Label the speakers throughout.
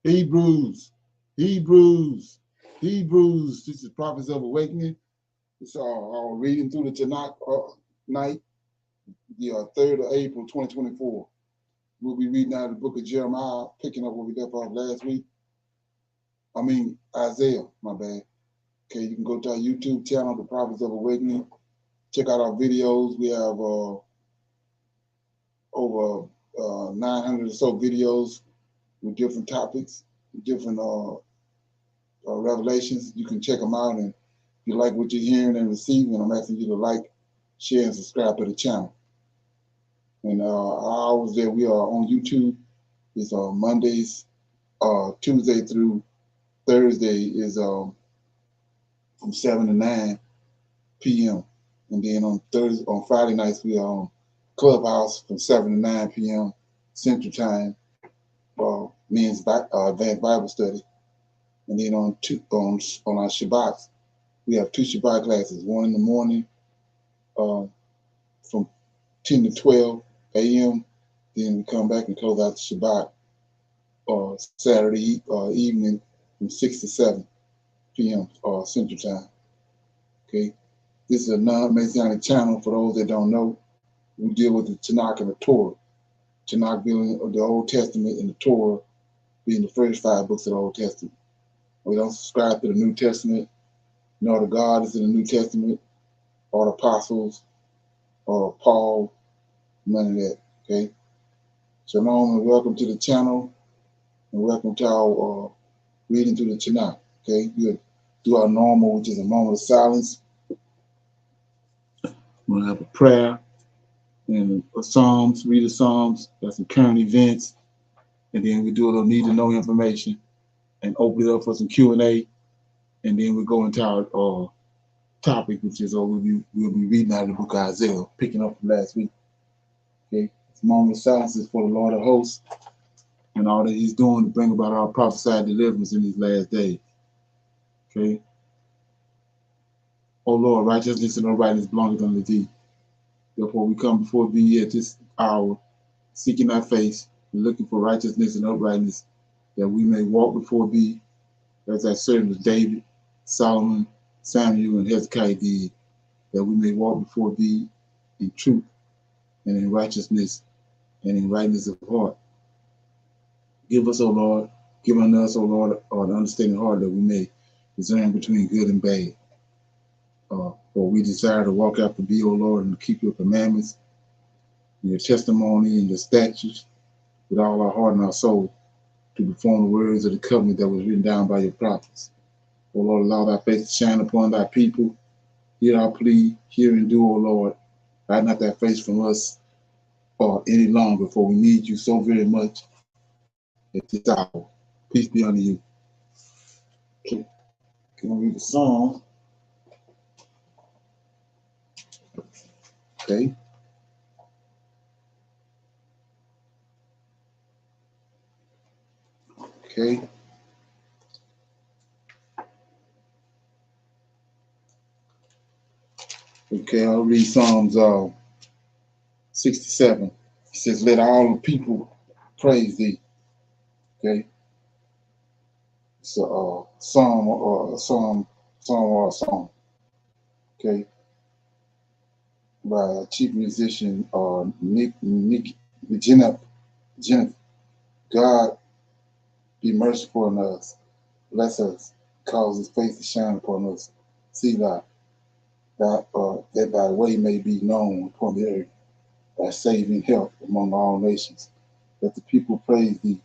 Speaker 1: Hebrews, Hebrews, Hebrews. This is Prophets of Awakening. It's our reading through the Tanak night, the 3rd of April, 2024. We'll be reading out of the book of Jeremiah, picking up where we left off last week. Isaiah, my bad. Okay, you can go to our YouTube channel, The Prophets of Awakening. Check out our videos. We have over 900 or so videos with different topics, different revelations. You can check them out, and if you like what you're hearing and receiving, I'm asking you to like, share, and subscribe to the channel. And our hours that we are on YouTube is Mondays, Tuesday through Thursday is from 7 to 9 p.m. And then on Friday nights we are on Clubhouse from 7 to 9 p.m. Central Time, men's advanced Bible study. And then on our Shabbats, we have 2 Shabbat classes, one in the morning from 10 to 12 a.m. Then we come back and close out the Shabbat Saturday evening from 6 to 7 p.m. Central Time. Okay, this is a non-Messianic channel. For those that don't know, we deal with the Tanak and the Torah. Tanak being the Old Testament and the Torah being the first 5 books of the Old Testament. We don't subscribe to the New Testament, nor the God is in the New Testament, or the apostles, or Paul, none of that. Okay. Shalom and welcome to the channel, and welcome to our reading through the Tanakh. Okay, we'll do our normal, which is a moment of silence. We're gonna have a prayer and a Psalms, read the Psalms, got some current events, and then we do a little need to know information and open it up for some Q&A, and then we go into our topic, which is we'll be reading out of the book of Isaiah, picking up from last week. Okay, this moment of silence is for the Lord of hosts and all that he's doing to bring about our prophesied deliverance in these last days. Okay. O Lord, righteousness and uprightness belongeth unto thee. Therefore we come before thee at this hour, seeking thy face, and looking for righteousness and uprightness, that we may walk before thee as thy servants David, Solomon, Samuel, and Hezekiah did, that we may walk before thee in truth and in righteousness and in rightness of heart. Give us, O Lord, give unto us, O Lord, an understanding heart, that we may discern between good and bad. For we desire to walk after thee, O Lord, and to keep your commandments and your testimony and your statutes with all our heart and our soul, to perform the words of the covenant that was written down by your prophets. O Lord, allow thy face to shine upon thy people. Hear our plea, hear and do, O Lord. Hide not thy face from us any longer, for we need you so very much at this hour. Peace be unto you. Okay. Can we read the song? Okay. Okay. Okay, I'll read Psalms 67. It says, let all the people praise thee. Okay. It's a psalm or a song. Okay. By chief musician Nick Jennifer. God be merciful on us. Bless us. Cause his face to shine upon us. Selah. That thy way may be known upon the earth, thy saving help among all nations. Let the people praise thee,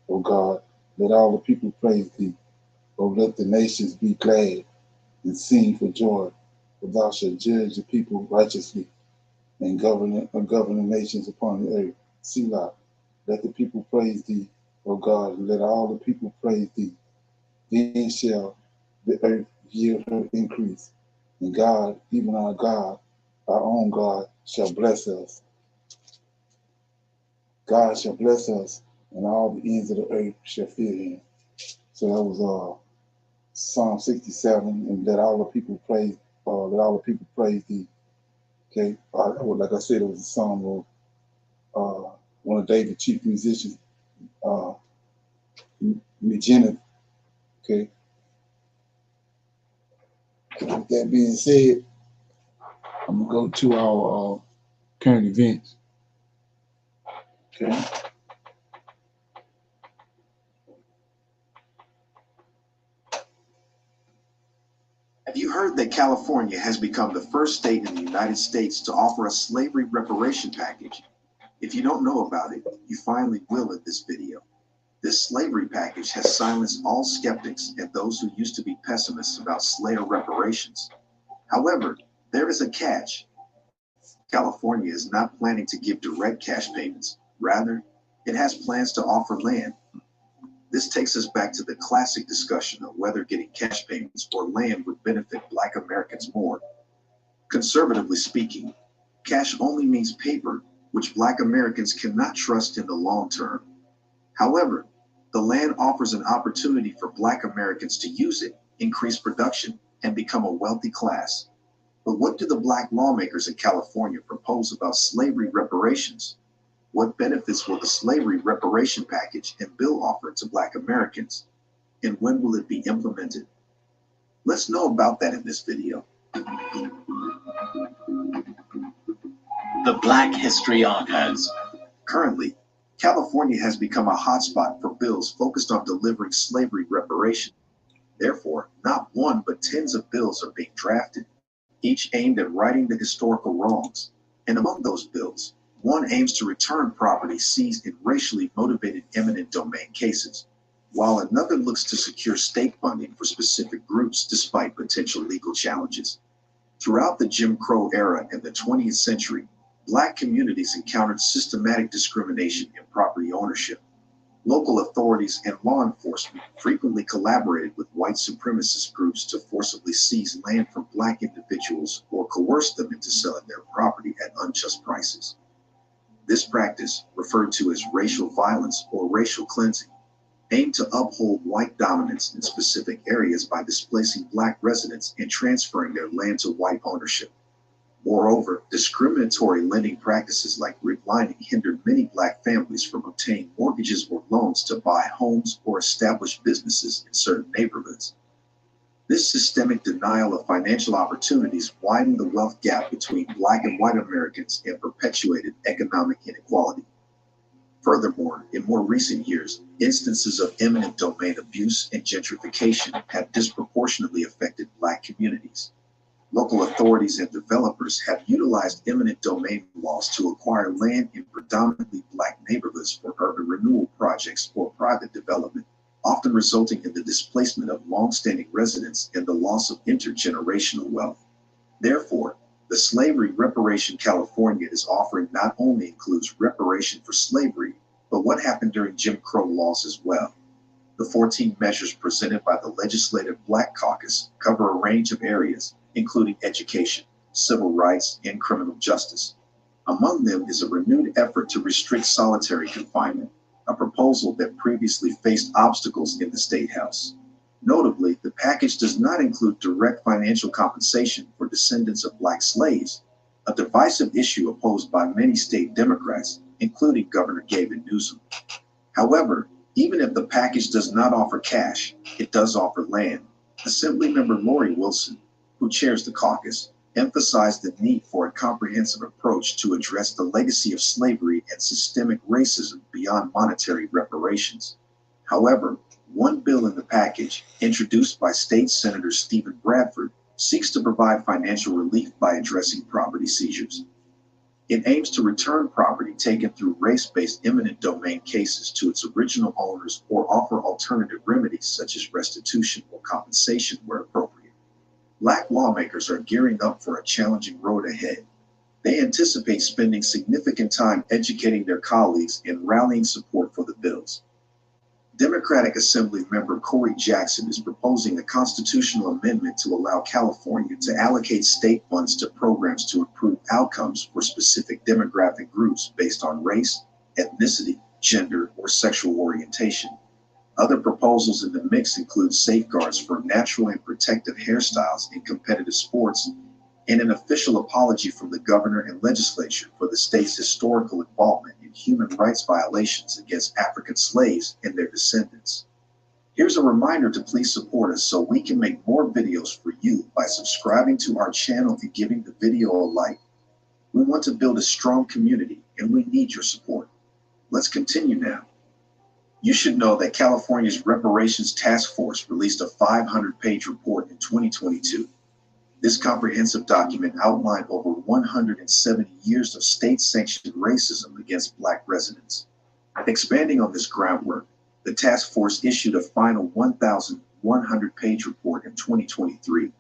Speaker 1: O God. Let all the people praise thee. O let the nations be glad and sing for joy. For thou shalt judge the people righteously and govern the nations upon the earth. Selah. Let the people praise thee, O God. Let all the people praise thee. Then shall the earth yield her increase. And God, even our God, our own God, shall bless us. God shall bless us, and all the ends of the earth shall fear him. So that was Psalm 67, and let all the people praise thee. Okay, like I said, it was a psalm of one of David's chief musicians, Magenta. Okay. With that being said, I'm gonna go to our current events. Okay.
Speaker 2: Have you heard that California has become the first state in the United States to offer a slavery reparation package? If you don't know about it, you finally will in this video. This slavery package has silenced all skeptics and those who used to be pessimists about Slayer reparations. However, there is a catch. California is not planning to give direct cash payments. Rather, it has plans to offer land. This takes us back to the classic discussion of whether getting cash payments or land would benefit Black Americans more. Conservatively speaking, cash only means paper, which Black Americans cannot trust in the long term. However, the land offers an opportunity for Black Americans to use it, increase production, and become a wealthy class. But what do the Black lawmakers in California propose about slavery reparations? What benefits will the slavery reparation package and bill offer to Black Americans? And when will it be implemented? Let's know about that in this video. The Black History Archives. Currently, California has become a hotspot for bills focused on delivering slavery reparations. Therefore, not one but tens of bills are being drafted, each aimed at righting the historical wrongs. And among those bills, one aims to return property seized in racially motivated eminent domain cases, while another looks to secure state funding for specific groups despite potential legal challenges. Throughout the Jim Crow era and the 20th century, Black communities encountered systematic discrimination in property ownership. Local authorities and law enforcement frequently collaborated with white supremacist groups to forcibly seize land from Black individuals or coerce them into selling their property at unjust prices. This practice, referred to as racial violence or racial cleansing, aimed to uphold white dominance in specific areas by displacing Black residents and transferring their land to white ownership. Moreover, discriminatory lending practices like redlining hindered many Black families from obtaining mortgages or loans to buy homes or establish businesses in certain neighborhoods. This systemic denial of financial opportunities widened the wealth gap between Black and white Americans and perpetuated economic inequality. Furthermore, in more recent years, instances of eminent domain abuse and gentrification have disproportionately affected Black communities. Local authorities and developers have utilized eminent domain laws to acquire land in predominantly Black neighborhoods for urban renewal projects or private development, often resulting in the displacement of long-standing residents and the loss of intergenerational wealth. Therefore, the slavery reparation California is offering not only includes reparation for slavery, but what happened during Jim Crow laws as well. The 14 measures presented by the Legislative Black Caucus cover a range of areas, including education, civil rights, and criminal justice. Among them is a renewed effort to restrict solitary confinement, a proposal that previously faced obstacles in the State House. Notably, the package does not include direct financial compensation for descendants of Black slaves, a divisive issue opposed by many state Democrats, including Governor Gavin Newsom. However, even if the package does not offer cash, it does offer land. Assemblymember Lori Wilson, who chairs the caucus, emphasized the need for a comprehensive approach to address the legacy of slavery and systemic racism beyond monetary reparations. However, one bill in the package, introduced by State Senator Stephen Bradford, seeks to provide financial relief by addressing property seizures. It aims to return property taken through race-based eminent domain cases to its original owners or offer alternative remedies such as restitution or compensation where appropriate. Black lawmakers are gearing up for a challenging road ahead. They anticipate spending significant time educating their colleagues and rallying support for the bills. Democratic Assembly member Corey Jackson is proposing a constitutional amendment to allow California to allocate state funds to programs to improve outcomes for specific demographic groups based on race, ethnicity, gender, or sexual orientation. Other proposals in the mix include safeguards for natural and protective hairstyles in competitive sports, and an official apology from the governor and legislature for the state's historical involvement in human rights violations against African slaves and their descendants. Here's a reminder to please support us so we can make more videos for you by subscribing to our channel and giving the video a like. We want to build a strong community and we need your support. Let's continue now. You should know that California's Reparations Task Force released a 500-page report in 2022. This comprehensive document outlined over 170 years of state-sanctioned racism against Black residents. Expanding on this groundwork, the task force issued a final 1,100-page report in 2023,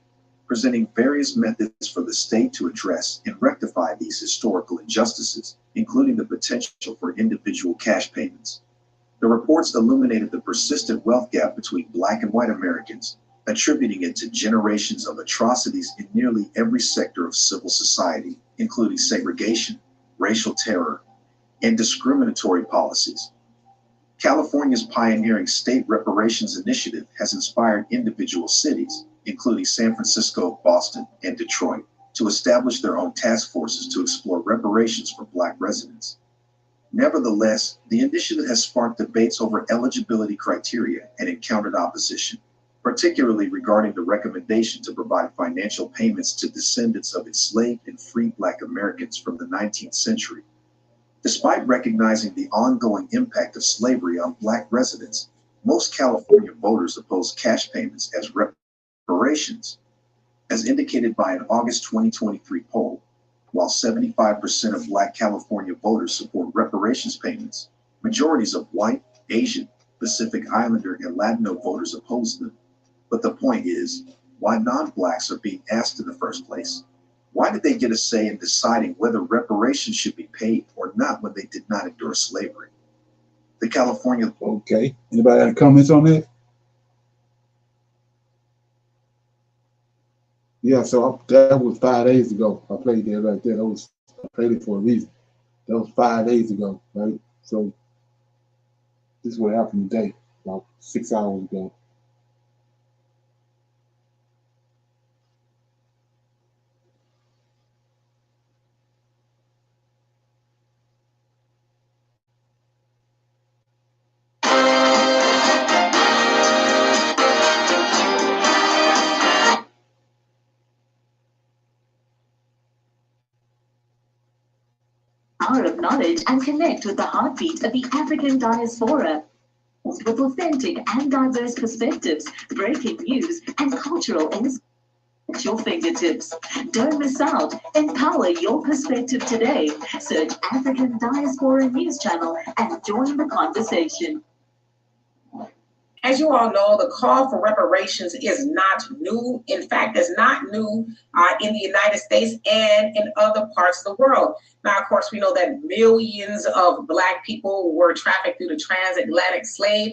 Speaker 2: presenting various methods for the state to address and rectify these historical injustices, including the potential for individual cash payments. The reports illuminated the persistent wealth gap between Black and white Americans, attributing it to generations of atrocities in nearly every sector of civil society, including segregation, racial terror, and discriminatory policies. California's pioneering state reparations initiative has inspired individual cities, including San Francisco, Boston, and Detroit, to establish their own task forces to explore reparations for Black residents. Nevertheless, the initiative has sparked debates over eligibility criteria and encountered opposition, particularly regarding the recommendation to provide financial payments to descendants of enslaved and free Black Americans from the 19th century. Despite recognizing the ongoing impact of slavery on Black residents, most California voters oppose cash payments as reparations, as indicated by an August 2023 poll. While 75% of Black California voters support reparations payments, majorities of white, Asian, Pacific Islander, and Latino voters oppose them. But the point is, why non-Blacks are being asked in the first place? Why did they get a say in deciding whether reparations should be paid or not when they did not endure slavery? The California...
Speaker 1: Okay. Anybody got any comments on that? Yeah, so that was 5 days ago. I played that right there. I played it for a reason. That was 5 days ago, right? So this is what happened today, about 6 hours ago.
Speaker 3: Power of knowledge and connect with the heartbeat of the African diaspora. With authentic and diverse perspectives, breaking news, and cultural insights at your fingertips. Don't miss out. Empower your perspective today. Search African Diaspora News Channel and join the conversation.
Speaker 4: As you all know, the call for reparations is not new. In fact, it's not new in the United States and in other parts of the world. Now, of course, we know that millions of Black people were trafficked through the transatlantic slave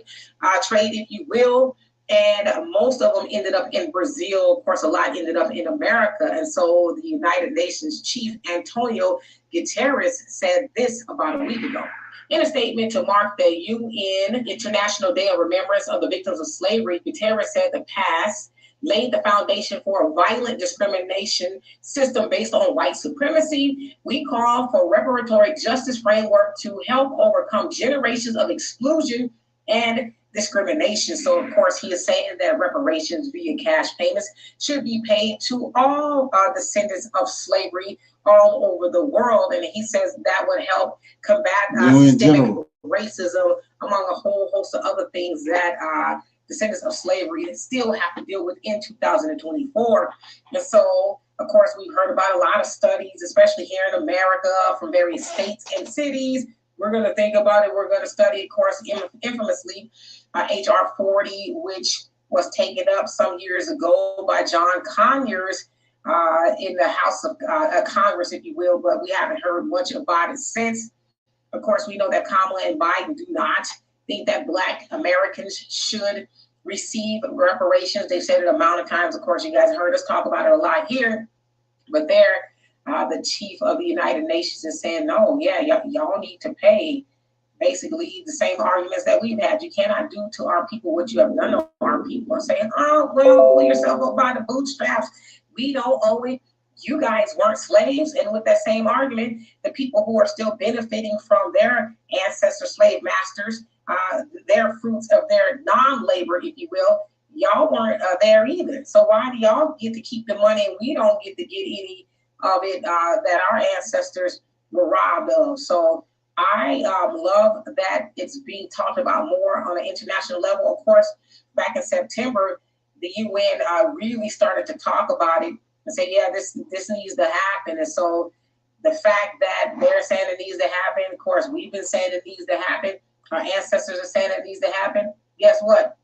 Speaker 4: trade, if you will. And most of them ended up in Brazil. Of course, a lot ended up in America. And so the United Nations chief, Antonio Guterres, said this about a week ago. In a statement to mark the UN International Day of Remembrance of the Victims of Slavery, Guterres said the past laid the foundation for a violent discrimination system based on white supremacy. We call for reparatory justice framework to help overcome generations of exclusion and discrimination. So, of course, he is saying that reparations via cash payments should be paid to all descendants of slavery all over the world. And he says that would help combat systemic racism, among a whole host of other things that descendants of slavery still have to deal with in 2024. And so, of course, we've heard about a lot of studies, especially here in America, from various states and cities. We're going to think about it. We're going to study, of course, infamously, H.R. 40, which was taken up some years ago by John Conyers in the House of Congress, if you will, but we haven't heard much about it since. Of course, we know that Kamala and Biden do not think that Black Americans should receive reparations. They've said it a amount of times. Of course, you guys heard us talk about it a lot here, but the chief of the United Nations is saying, no, yeah, y'all need to pay basically the same arguments that we've had. You cannot do to our people what you have done to our people. Are saying, oh, well, pull yourself up by the bootstraps. We don't owe it. You guys weren't slaves. And with that same argument, the people who are still benefiting from their ancestor slave masters their fruits of their non-labor, if you will. Y'all weren't there either. So why do y'all get to keep the money and we don't get to get any of it that our ancestors were robbed of? So I love that it's being talked about more on an international level. Of course, back in September, the UN really started to talk about it and say, yeah, this needs to happen. And so the fact that they're saying it needs to happen, of course, we've been saying it needs to happen. Our ancestors are saying it needs to happen. Guess what?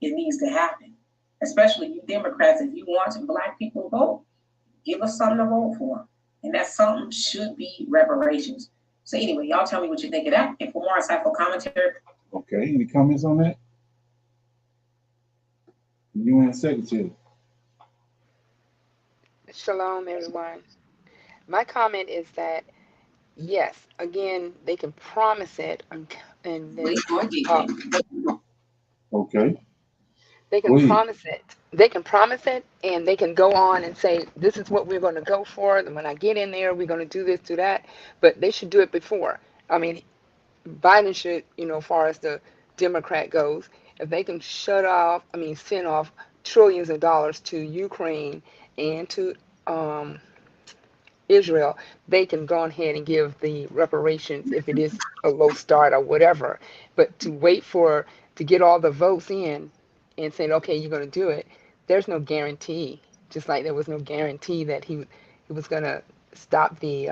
Speaker 4: It needs to happen. Especially you Democrats, if you want Black people to vote, give us something to vote for. And that something should be reparations. So anyway, y'all tell me what you think of that. And for more insightful commentary.
Speaker 1: Okay, any comments on that? UN Secretary.
Speaker 5: Shalom, everyone. My comment is that, yes, again, they can promise it and then
Speaker 1: Okay.
Speaker 5: they can promise it. They can promise it and they can go on and say, this is what we're going to go for. And when I get in there, we're going to do this, do that. But they should do it before. I mean, Biden should, as far as the Democrat goes, if they can send off trillions of dollars to Ukraine and to Israel, they can go ahead and give the reparations if it is a low start or whatever. But to wait to get all the votes in and saying, okay, you're going to do it, there's no guarantee. Just like there was no guarantee that he was going to stop the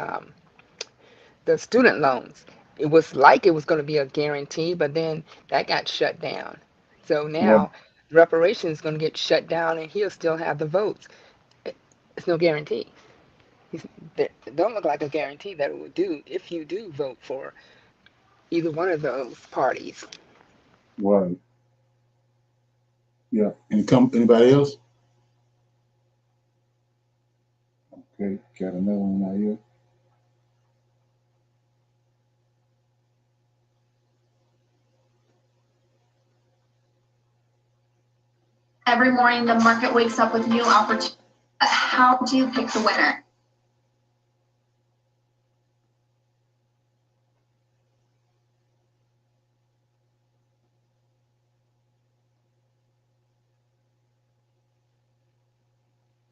Speaker 5: student loans. It was like it was going to be a guarantee, but then that got shut down. So now reparations is going to get shut down and he'll still have the votes. It's no guarantee. It don't look like a guarantee that it would do if you do vote for either one of those parties.
Speaker 1: Right. Yeah. Anybody else? Okay, got another one out here.
Speaker 3: Every morning, the market wakes up with new opportunities. How do you pick the winner?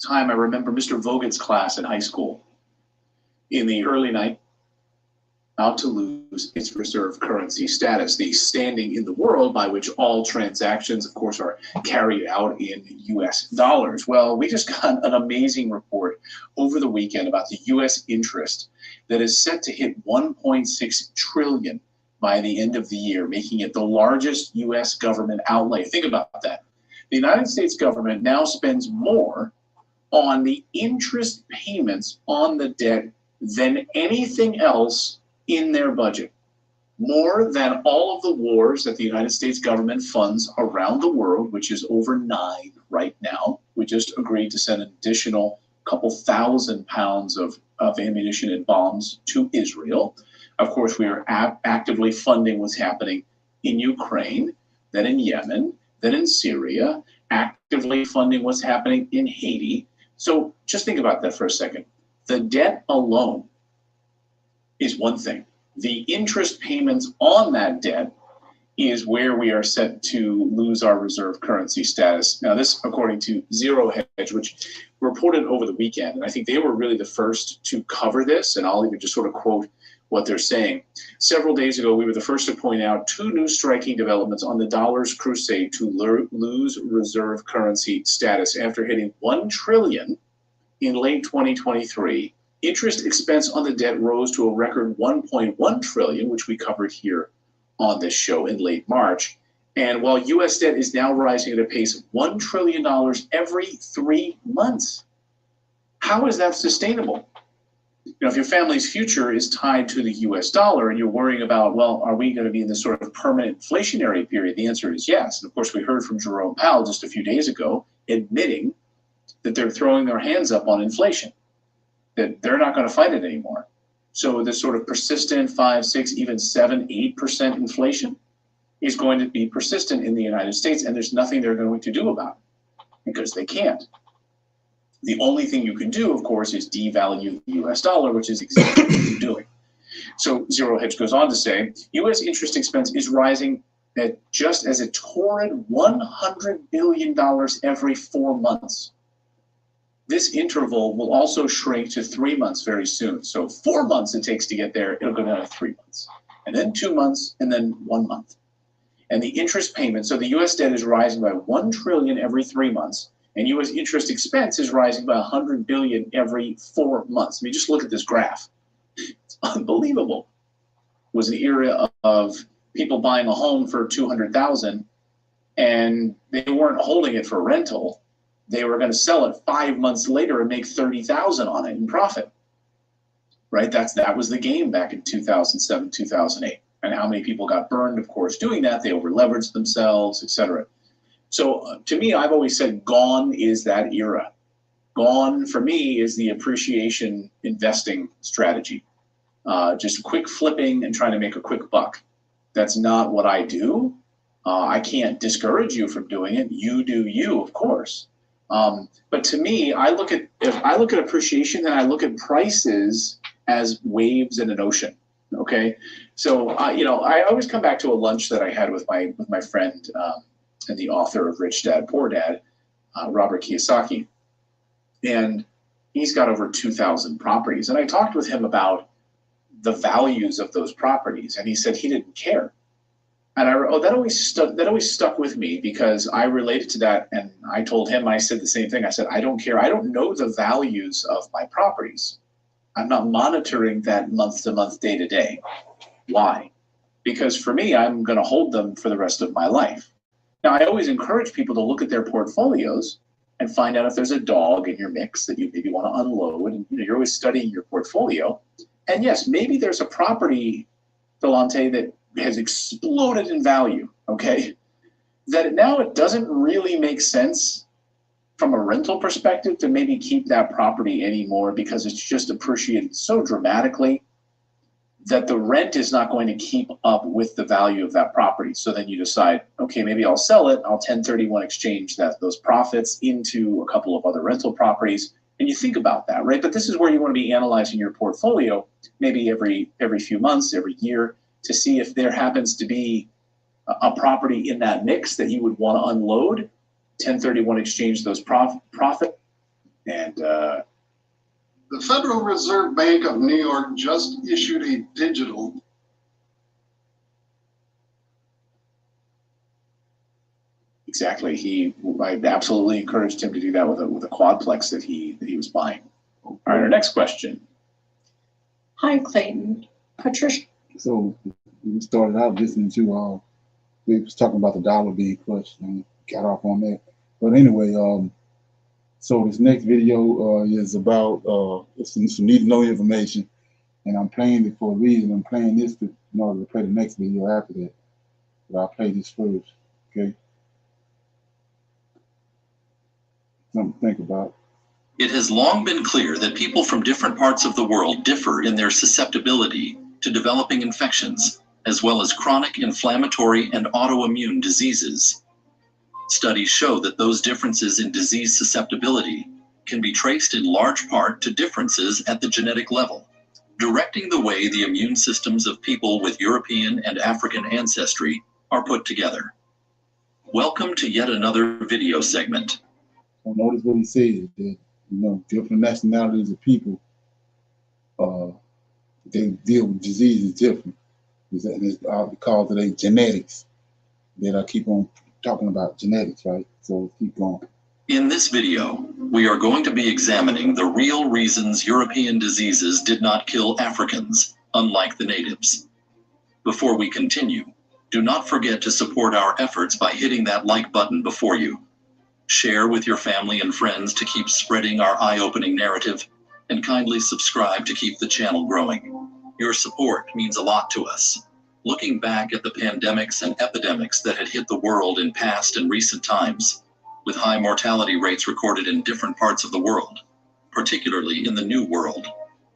Speaker 2: Time I remember Mr. Vogel's class in high school. In the early night, about to lose its reserve currency status, the standing in the world by which all transactions, of course, are carried out in U.S. dollars. Well, we just got an amazing report over the weekend about the U.S. interest that is set to hit $1.6 trillion by the end of the year, making it the largest U.S. government outlay. Think about that. The United States government now spends more on the interest payments on the debt than anything else in their budget, more than all of the wars that the United States government funds around the world, which is over 9 right now. We just agreed to send an additional couple thousand pounds of ammunition and bombs to Israel. Of course, we are actively funding what's happening in Ukraine, then in Yemen, then in Syria, actively funding what's happening in Haiti. So just think about that for a second. The debt alone is one thing. The interest payments on that debt is where we are set to lose our reserve currency status. Now, this, according to Zero Hedge, which reported over the weekend, and I think they were really the first to cover this, and I'll even just sort of quote what they're saying. Several days ago, we were the first to point out 2 new striking developments on the dollar's crusade to lose reserve currency status after hitting $1 trillion in late 2023. Interest expense on the debt rose to a record $1.1 trillion, which we covered here on this show in late March. And while U.S. debt is now rising at a pace of $1 trillion every 3 months, how is that sustainable? If your family's future is tied to the U.S. dollar and you're worrying about, well, are we going to be in this sort of permanent inflationary period? The answer is yes. And of course, we heard from Jerome Powell just a few days ago admitting that they're throwing their hands up on inflation, that they're not going to fight it anymore. So this sort of persistent 5, 6, even 7, 8% inflation is going to be persistent in the United States, and there's nothing they're going to do about it because they can't. The only thing you can do, of course, is devalue the U.S. dollar, which is exactly what you're doing. So Zero Hedge goes on to say, U.S. interest expense is rising at just as a torrid $100 billion every 4 months. This interval will also shrink to 3 months very soon. So 4 months it takes to get there, it'll go down to 3 months, and then 2 months, and then 1 month. And the interest payment, so the US debt is rising by $1 trillion every 3 months, and US interest expense is rising by $100 billion every 4 months. I mean, just look at this graph. It's unbelievable. It was an era of people buying a home for $200,000, and they weren't holding it for rental. They were going to sell it 5 months later and make $30,000 on it in profit. Right? That was the game back in 2007, 2008. And how many people got burned, of course, doing that? They over-leveraged themselves, etc. So to me, I've always said gone is that era. Gone, for me, is the appreciation investing strategy. Just quick flipping and trying to make a quick buck. That's not what I do. I can't discourage you from doing it. You do you, of course. But to me, if I look at appreciation, and I look at prices as waves in an ocean. Okay, so I always come back to a lunch that I had with my friend and the author of Rich Dad Poor Dad, Robert Kiyosaki, and he's got over 2,000 properties. And I talked with him about the values of those properties, and he said he didn't care. And that always stuck with me, because I related to that, and I told him, I said the same thing. I said, I don't care. I don't know the values of my properties. I'm not monitoring that month to month, day to day. Why? Because for me, I'm going to hold them for the rest of my life. Now, I always encourage people to look at their portfolios and find out if there's a dog in your mix that you maybe want to unload. And you're always studying your portfolio. And yes, maybe there's a property, Delante, that has exploded in value, okay? That now it doesn't really make sense from a rental perspective to maybe keep that property anymore, because it's just appreciated so dramatically that the rent is not going to keep up with the value of that property. So then you decide, okay, maybe I'll sell it. I'll 1031 exchange those profits into a couple of other rental properties. And you think about that, right? But this is where you want to be analyzing your portfolio, maybe every few months, every year, to see if there happens to be a property in that mix that you would want to unload, 1031 exchange those profit. And
Speaker 6: the Federal Reserve Bank of New York just issued a digital
Speaker 2: exactly. I absolutely encouraged him to do that with a quadplex that he was buying. All right, our next question.
Speaker 4: Hi, Clayton. Patricia.
Speaker 1: So we started out listening to we was talking about the dollar being crushed and got off on that. But anyway, so this next video is about some need to know information, and I'm playing it for a reason. I'm playing this in order to play the next video after that. But I'll play this first, okay? Something to think about.
Speaker 2: It has long been clear that people from different parts of the world differ in their susceptibility to developing infections, as well as chronic inflammatory and autoimmune diseases. Studies show that those differences in disease susceptibility can be traced in large part to differences at the genetic level, directing the way the immune systems of people with European and African ancestry are put together. Welcome to yet another video segment.
Speaker 1: So notice what he said, that different nationalities of people, they deal with diseases different. It's because of their genetics. That I keep on talking about genetics, right? So keep going.
Speaker 2: In this video, we are going to be examining the real reasons European diseases did not kill Africans, unlike the natives. Before we continue, do not forget to support our efforts by hitting that like button before you. Share with your family and friends to keep spreading our eye-opening narrative, and kindly subscribe to keep the channel growing. Your support means a lot to us. Looking back at the pandemics and epidemics that had hit the world in past and recent times, with high mortality rates recorded in different parts of the world, particularly in the New World,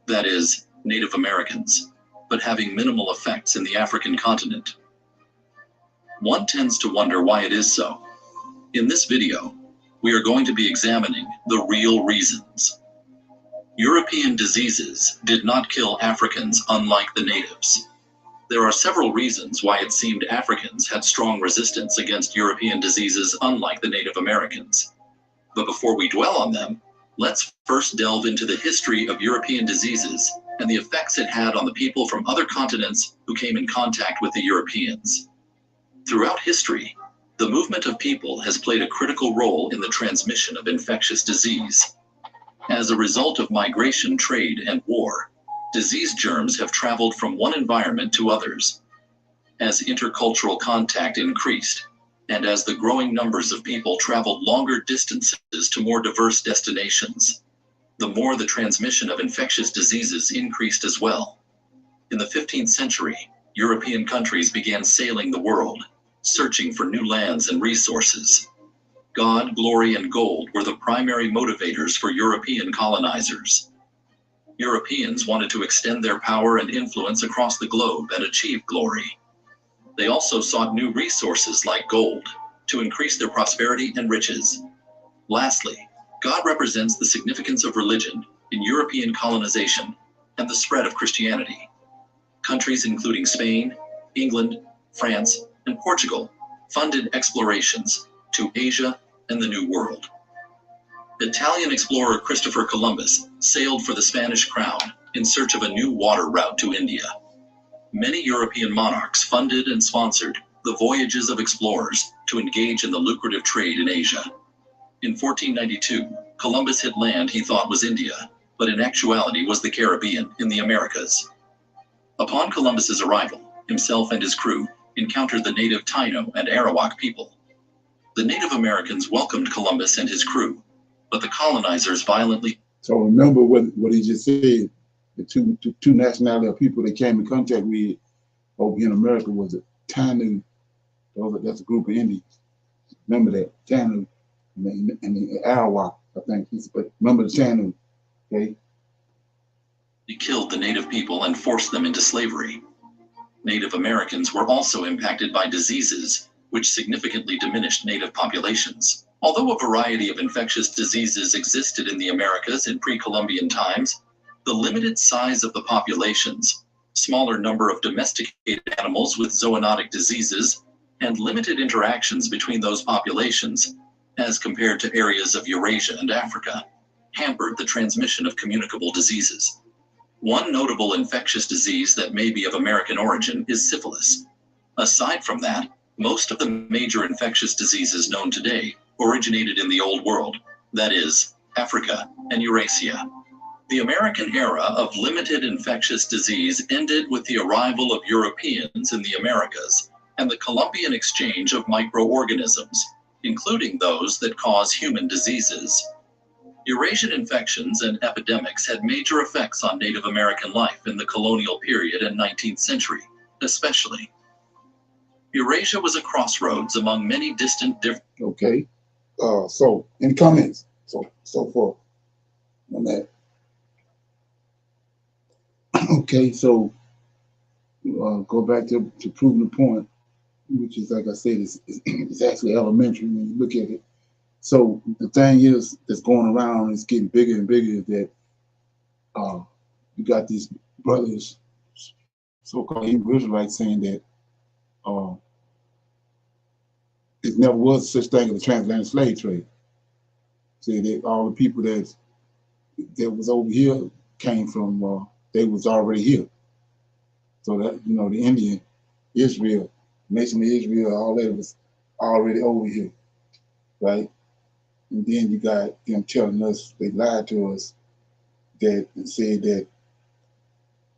Speaker 2: that is, Native Americans, but having minimal effects in the African continent. One tends to wonder why it is so. In this video, we are going to be examining the real reasons. European diseases did not kill Africans unlike the natives. There are several reasons why it seemed Africans had strong resistance against European diseases unlike the Native Americans. But before we dwell on them, let's first delve into the history of European diseases and the effects it had on the people from other continents who came in contact with the Europeans. Throughout history, the movement of people has played a critical role in the transmission of infectious disease. As a result of migration, trade, and war, disease germs have traveled from one environment to others. As intercultural contact increased, and as the growing numbers of people traveled longer distances to more diverse destinations, the more the transmission of infectious diseases increased as well. In the 15th century, European countries began sailing the world, searching for new lands and resources. God, glory, and gold were the primary motivators for European colonizers. Europeans wanted to extend their power and influence across the globe and achieve glory. They also sought new resources like gold to increase their prosperity and riches. Lastly, God represents the significance of religion in European colonization and the spread of Christianity. Countries including Spain, England, France, and Portugal funded explorations to Asia and the New World. Italian explorer Christopher Columbus sailed for the Spanish crown in search of a new water route to India. Many European monarchs funded and sponsored the voyages of explorers to engage in the lucrative trade in Asia. In 1492, Columbus hit land he thought was India, but in actuality was the Caribbean in the Americas. Upon Columbus's arrival, himself and his crew encountered the native Taino and Arawak people. The Native Americans welcomed Columbus and his crew, but the colonizers violently...
Speaker 1: So remember what he just said. The two nationality of people that came in contact with over here in America was the Taino. That's a group of Indians. Remember that, Taino, and the Arawak, I think. But remember the Taino, okay?
Speaker 2: He killed the native people and forced them into slavery. Native Americans were also impacted by diseases, which significantly diminished native populations. Although a variety of infectious diseases existed in the Americas in pre-Columbian times, the limited size of the populations, smaller number of domesticated animals with zoonotic diseases, and limited interactions between those populations, as compared to areas of Eurasia and Africa, hampered the transmission of communicable diseases. One notable infectious disease that may be of American origin is syphilis. Aside from that, most of the major infectious diseases known today originated in the Old World, that is, Africa and Eurasia. The American era of limited infectious disease ended with the arrival of Europeans in the Americas and the Columbian exchange of microorganisms, including those that cause human diseases. Eurasian infections and epidemics had major effects on Native American life in the colonial period and 19th century, especially. Eurasia was a crossroads among many distant different...
Speaker 1: Okay. So, any comments? So forth on that. Okay, so go back to proving the point, which is, like I said, it's actually elementary when you look at it. So the thing is that's going around, it's getting bigger and bigger, is that you got these brothers, so-called Hebrew Israelites, saying that it never was such thing as a transatlantic slave trade. Say that all the people that was over here came from, they was already here. So that, you know, the Indian, Israel, nation of Israel, all that was already over here, right? And then you got them telling us, they lied to us, that and said that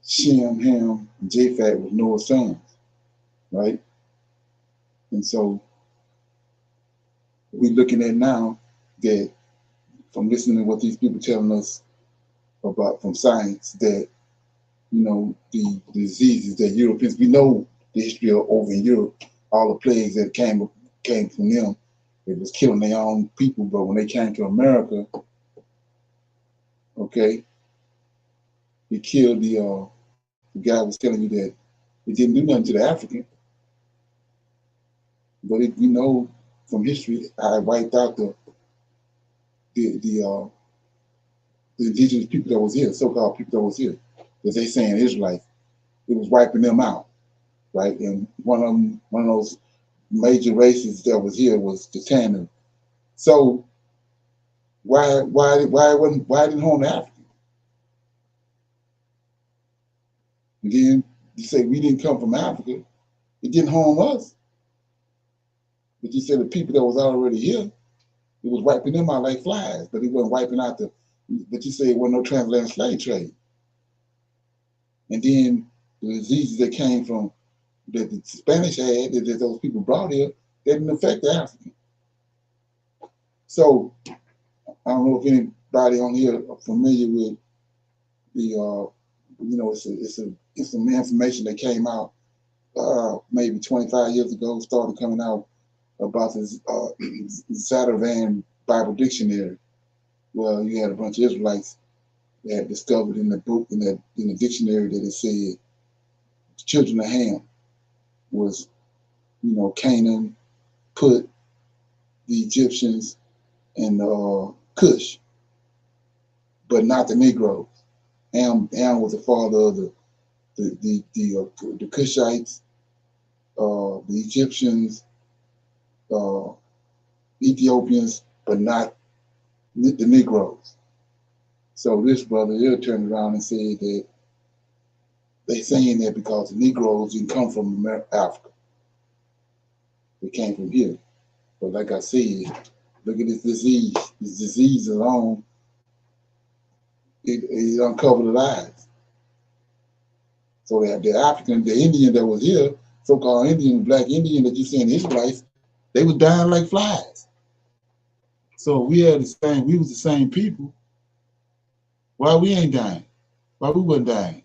Speaker 1: Shem, Ham, and Japheth was Noah's sons, right? And so we're looking at now that from listening to what these people telling us about from science, that, you know, the diseases that Europeans, we know the history of over in Europe, all the plagues that came from them, it was killing their own people, but when they came to America, okay, he killed the guy was telling you that it didn't do nothing to the African, but we know from history how it wiped out the indigenous people that was here, so-called people that was here, that they saying Israelites, it was wiping them out. right? And one of those major races that was here was the Tanak. So why didn't harm the African? And then you say we didn't come from Africa. It didn't harm us. But you said the people that was already here, it was wiping them out like flies, but it wasn't wiping out but you say it wasn't no transatlantic slave trade. And then the diseases that came from, that the Spanish had, that those people brought here, they didn't affect the African. So I don't know if anybody on here are familiar with the, it's some information that came out maybe 25 years ago, started coming out about this Zataravan Bible Dictionary. Well, you had a bunch of Israelites that had discovered in the book, in the dictionary, that it said the children of Ham was, Canaan, Put, the Egyptians, and Cush, but not the Negroes. Ham was the father of the Cushites, the Egyptians, Ethiopians, but not the Negroes. So this brother here turned around and said that they saying that because the Negroes didn't come from Africa. They came from here. But like I said, look at this disease. This disease alone, it uncovered the lies. So the African, the Indian that was here, so-called Indian, black Indian that you see in the Israelites, they was dying like flies. So we was the same people. Why we ain't dying? Why we wasn't dying?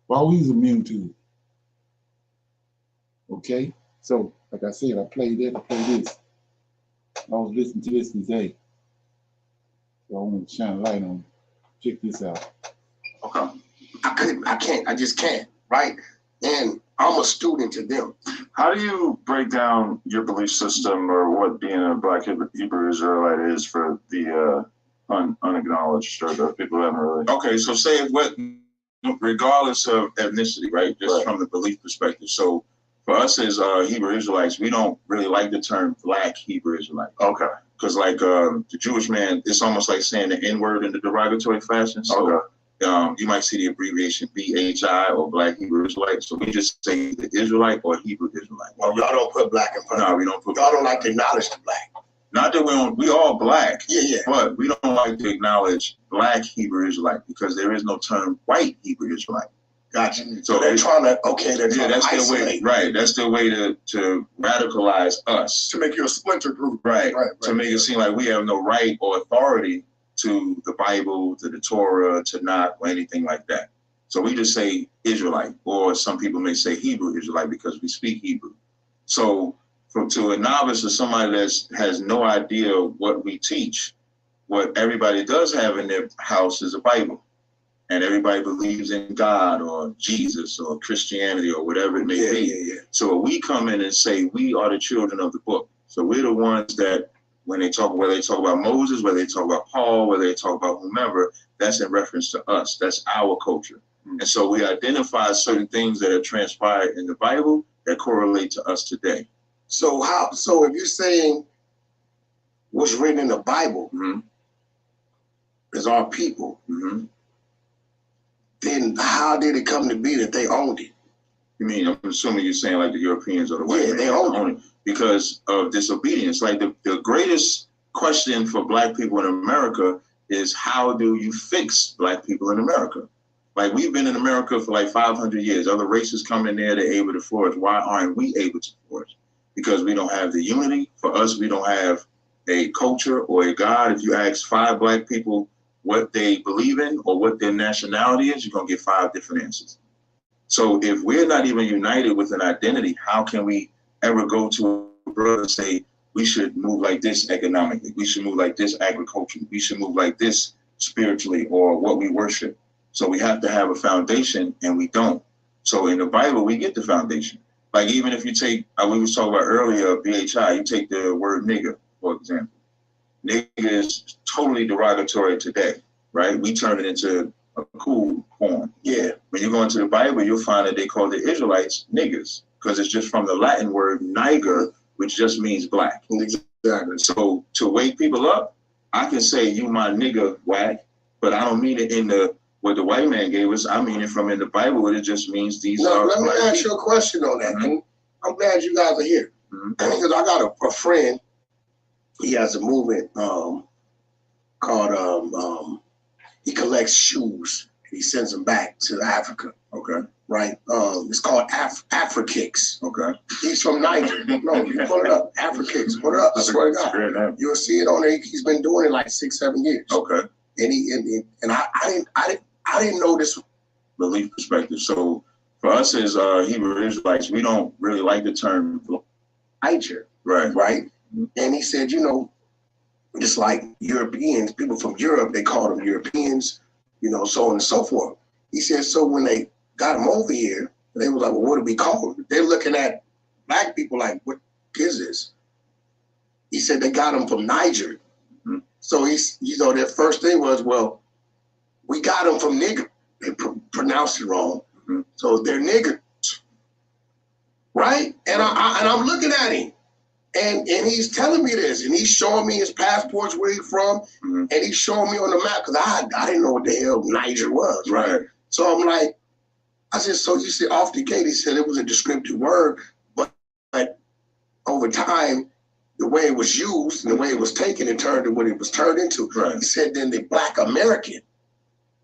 Speaker 1: Why we was immune to it? Okay? So, like I said, I played this. I was listening to this today. So I want to shine a light on it. Check this out.
Speaker 7: Okay. I just can't, right? And I'm a student to them.
Speaker 8: How do you break down your belief system or what being a black Hebrew Israelite is for the unacknowledged or the people that haven't really?
Speaker 2: Okay, so say what, regardless of ethnicity, right? Just from the belief perspective. So for us as Hebrew Israelites, we don't really like the term black Hebrew Israelite.
Speaker 8: Okay.
Speaker 2: Because like the Jewish man, it's almost like saying the N-word in the derogatory fashion. So
Speaker 8: okay.
Speaker 2: You might see the abbreviation BHI or Black Hebrew Israelite. So we just say the Israelite or Hebrew Israelite.
Speaker 7: Well, y'all don't put black in front of it.
Speaker 2: No, we don't put
Speaker 7: y'all don't like to acknowledge the black.
Speaker 2: Not that we all black.
Speaker 7: Yeah.
Speaker 2: But we don't like to acknowledge Black Hebrew Israelite because there is no term white Hebrew Israelite.
Speaker 7: Gotcha. So they're trying to,
Speaker 2: that's their way, right? That's their way to radicalize us.
Speaker 7: To make you a splinter group.
Speaker 2: Right. To make it seem like we have no right or authority to the Bible, to the Torah, to Tanak, or anything like that. So we just say Israelite, or some people may say Hebrew Israelite because we speak Hebrew. So to a novice or somebody that has no idea what we teach, what everybody does have in their house is a Bible. And everybody believes in God or Jesus or Christianity or whatever it may be.
Speaker 7: Yeah.
Speaker 2: So we come in and say we are the children of the book. So we're the ones that when they talk, whether they talk about Moses, whether they talk about Paul, whether they talk about whomever, that's in reference to us. That's our culture. And so we identify certain things that have transpired in the Bible that correlate to us today.
Speaker 7: So if you're saying what's written in the Bible is our people, then how did it come to be that they owned it?
Speaker 2: You mean, I'm assuming you're saying like the Europeans or the white
Speaker 7: they owned it.
Speaker 2: Because of disobedience. Like the greatest question for black people in America is how do you fix black people in America? Like we've been in America for like 500 years. Other races come in there, they're able to flourish. Why aren't we able to flourish? Because we don't have the unity. For us, we don't have a culture or a God. If you ask 5 black people what they believe in or what their nationality is, you're gonna get 5 different answers. So if we're not even united with an identity, how can we ever go to a brother and say, we should move like this economically, we should move like this agriculturally, we should move like this spiritually or what we worship. So we have to have a foundation and we don't. So in the Bible, we get the foundation. Like even if you take, we was talking about earlier, BHI, you take the word nigger, for example. Nigger is totally derogatory today, right? We turn it into a cool form.
Speaker 7: Yeah.
Speaker 2: When you go into the Bible, you'll find that they call the Israelites niggers
Speaker 8: because it's just from the Latin word niger, which just means black.
Speaker 7: Exactly.
Speaker 8: So to wake people up, I can say you my nigga whack, but I don't mean it in the what the white man gave us. I mean it from in the Bible. It just means these are.
Speaker 7: Let me ask you a question on that. And I'm glad you guys are here because I got a friend. He has a movement called he collects shoes and he sends them back to Africa.
Speaker 8: Okay.
Speaker 7: Right. It's called Afrikicks.
Speaker 8: Okay.
Speaker 7: He's from Niger. No, you pull it up. Afrikicks. Pull it up. I swear to God. You'll see it on there. He's been doing it like 6-7 years.
Speaker 8: Okay.
Speaker 7: And I didn't know this
Speaker 8: belief perspective. So for us as Hebrew Israelites, we don't really like the term
Speaker 7: Niger.
Speaker 8: Right.
Speaker 7: Right. And he said, you know, just like Europeans, people from Europe, they call them Europeans, you know, so on and so forth. He said, so when they got them over here, they was like, well, what do we call them? They're looking at black people like, what is this? He said they got them from Niger. So he's, you know, their first thing was, well, we got them from nigger. They pronounced it wrong. So they're niggers, right? And I'm looking at him. And he's telling me this, and he's showing me his passports where he's from, and he's showing me on the map, because I didn't know what the hell Niger was, right? So I'm like, I said, so you said off the gate, he said it was a descriptive word, but over time, the way it was used and the way it was taken, it turned to what it was turned into. Right. He said then the Black American